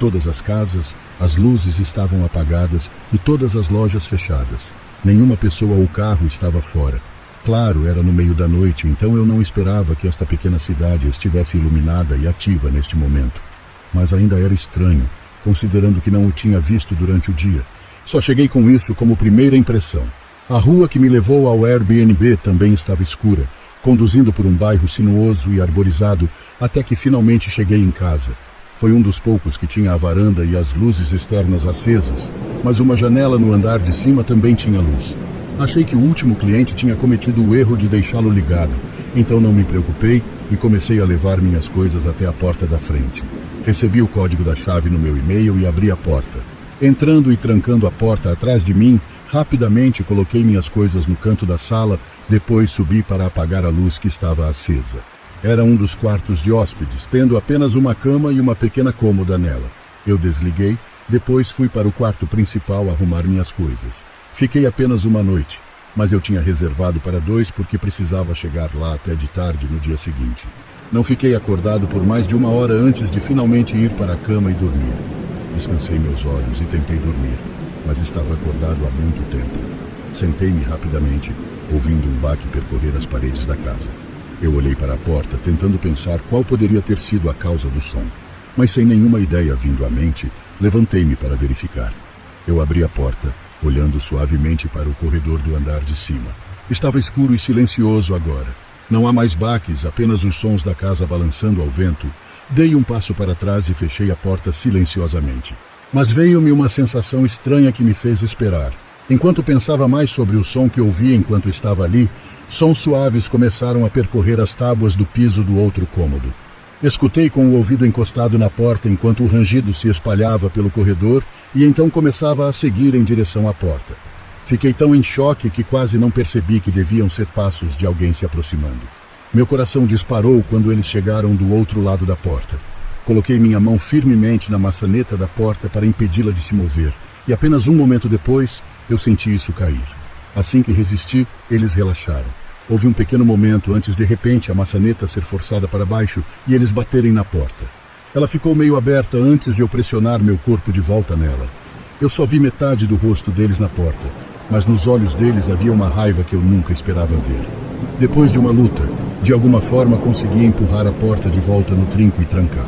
Todas as casas, as luzes estavam apagadas e todas as lojas fechadas. Nenhuma pessoa ou carro estava fora. Claro, era no meio da noite, então eu não esperava que esta pequena cidade estivesse iluminada e ativa neste momento. Mas ainda era estranho, considerando que não o tinha visto durante o dia. Só cheguei com isso como primeira impressão. A rua que me levou ao Airbnb também estava escura, conduzindo por um bairro sinuoso e arborizado, até que finalmente cheguei em casa. Foi um dos poucos que tinha a varanda e as luzes externas acesas, mas uma janela no andar de cima também tinha luz. Achei que o último cliente tinha cometido o erro de deixá-lo ligado, então não me preocupei e comecei a levar minhas coisas até a porta da frente. Recebi o código da chave no meu e-mail e abri a porta. Entrando e trancando a porta atrás de mim, rapidamente coloquei minhas coisas no canto da sala, depois subi para apagar a luz que estava acesa. Era um dos quartos de hóspedes, tendo apenas uma cama e uma pequena cômoda nela. Eu desliguei, depois fui para o quarto principal arrumar minhas coisas. Fiquei apenas uma noite, mas eu tinha reservado para 2 porque precisava chegar lá até de tarde no dia seguinte. Não fiquei acordado por mais de 1 hora antes de finalmente ir para a cama e dormir. Descansei meus olhos e tentei dormir, mas estava acordado há muito tempo. Sentei-me rapidamente, ouvindo um baque percorrer as paredes da casa. Eu olhei para a porta, tentando pensar qual poderia ter sido a causa do som. Mas sem nenhuma ideia vindo à mente, levantei-me para verificar. Eu abri a porta, olhando suavemente para o corredor do andar de cima. Estava escuro e silencioso agora. Não há mais baques, apenas os sons da casa balançando ao vento. Dei um passo para trás e fechei a porta silenciosamente. Mas veio-me uma sensação estranha que me fez esperar. Enquanto pensava mais sobre o som que ouvi enquanto estava ali, sons suaves começaram a percorrer as tábuas do piso do outro cômodo. Escutei com o ouvido encostado na porta enquanto o rangido se espalhava pelo corredor e então começava a seguir em direção à porta. Fiquei tão em choque que quase não percebi que deviam ser passos de alguém se aproximando. Meu coração disparou quando eles chegaram do outro lado da porta. Coloquei minha mão firmemente na maçaneta da porta para impedi-la de se mover, e apenas um momento depois eu senti isso cair. Assim que resisti, eles relaxaram. Houve um pequeno momento antes de repente a maçaneta ser forçada para baixo e eles baterem na porta. Ela ficou meio aberta antes de eu pressionar meu corpo de volta nela. Eu só vi metade do rosto deles na porta, mas nos olhos deles havia uma raiva que eu nunca esperava ver. Depois de uma luta, de alguma forma consegui empurrar a porta de volta no trinco e trancar.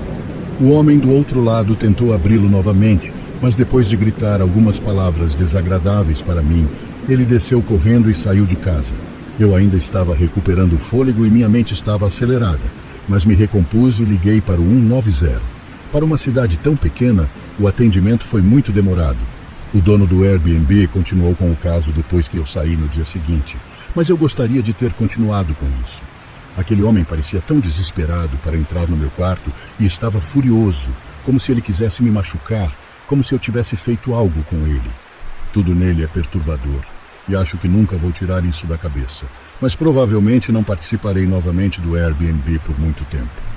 O homem do outro lado tentou abri-lo novamente, mas depois de gritar algumas palavras desagradáveis para mim, ele desceu correndo e saiu de casa. Eu ainda estava recuperando o fôlego e minha mente estava acelerada, mas me recompus e liguei para o 190. Para uma cidade tão pequena, o atendimento foi muito demorado. O dono do Airbnb continuou com o caso depois que eu saí no dia seguinte, mas eu gostaria de ter continuado com isso. Aquele homem parecia tão desesperado para entrar no meu quarto e estava furioso, como se ele quisesse me machucar, como se eu tivesse feito algo com ele. Tudo nele é perturbador, e acho que nunca vou tirar isso da cabeça, mas provavelmente não participarei novamente do Airbnb por muito tempo.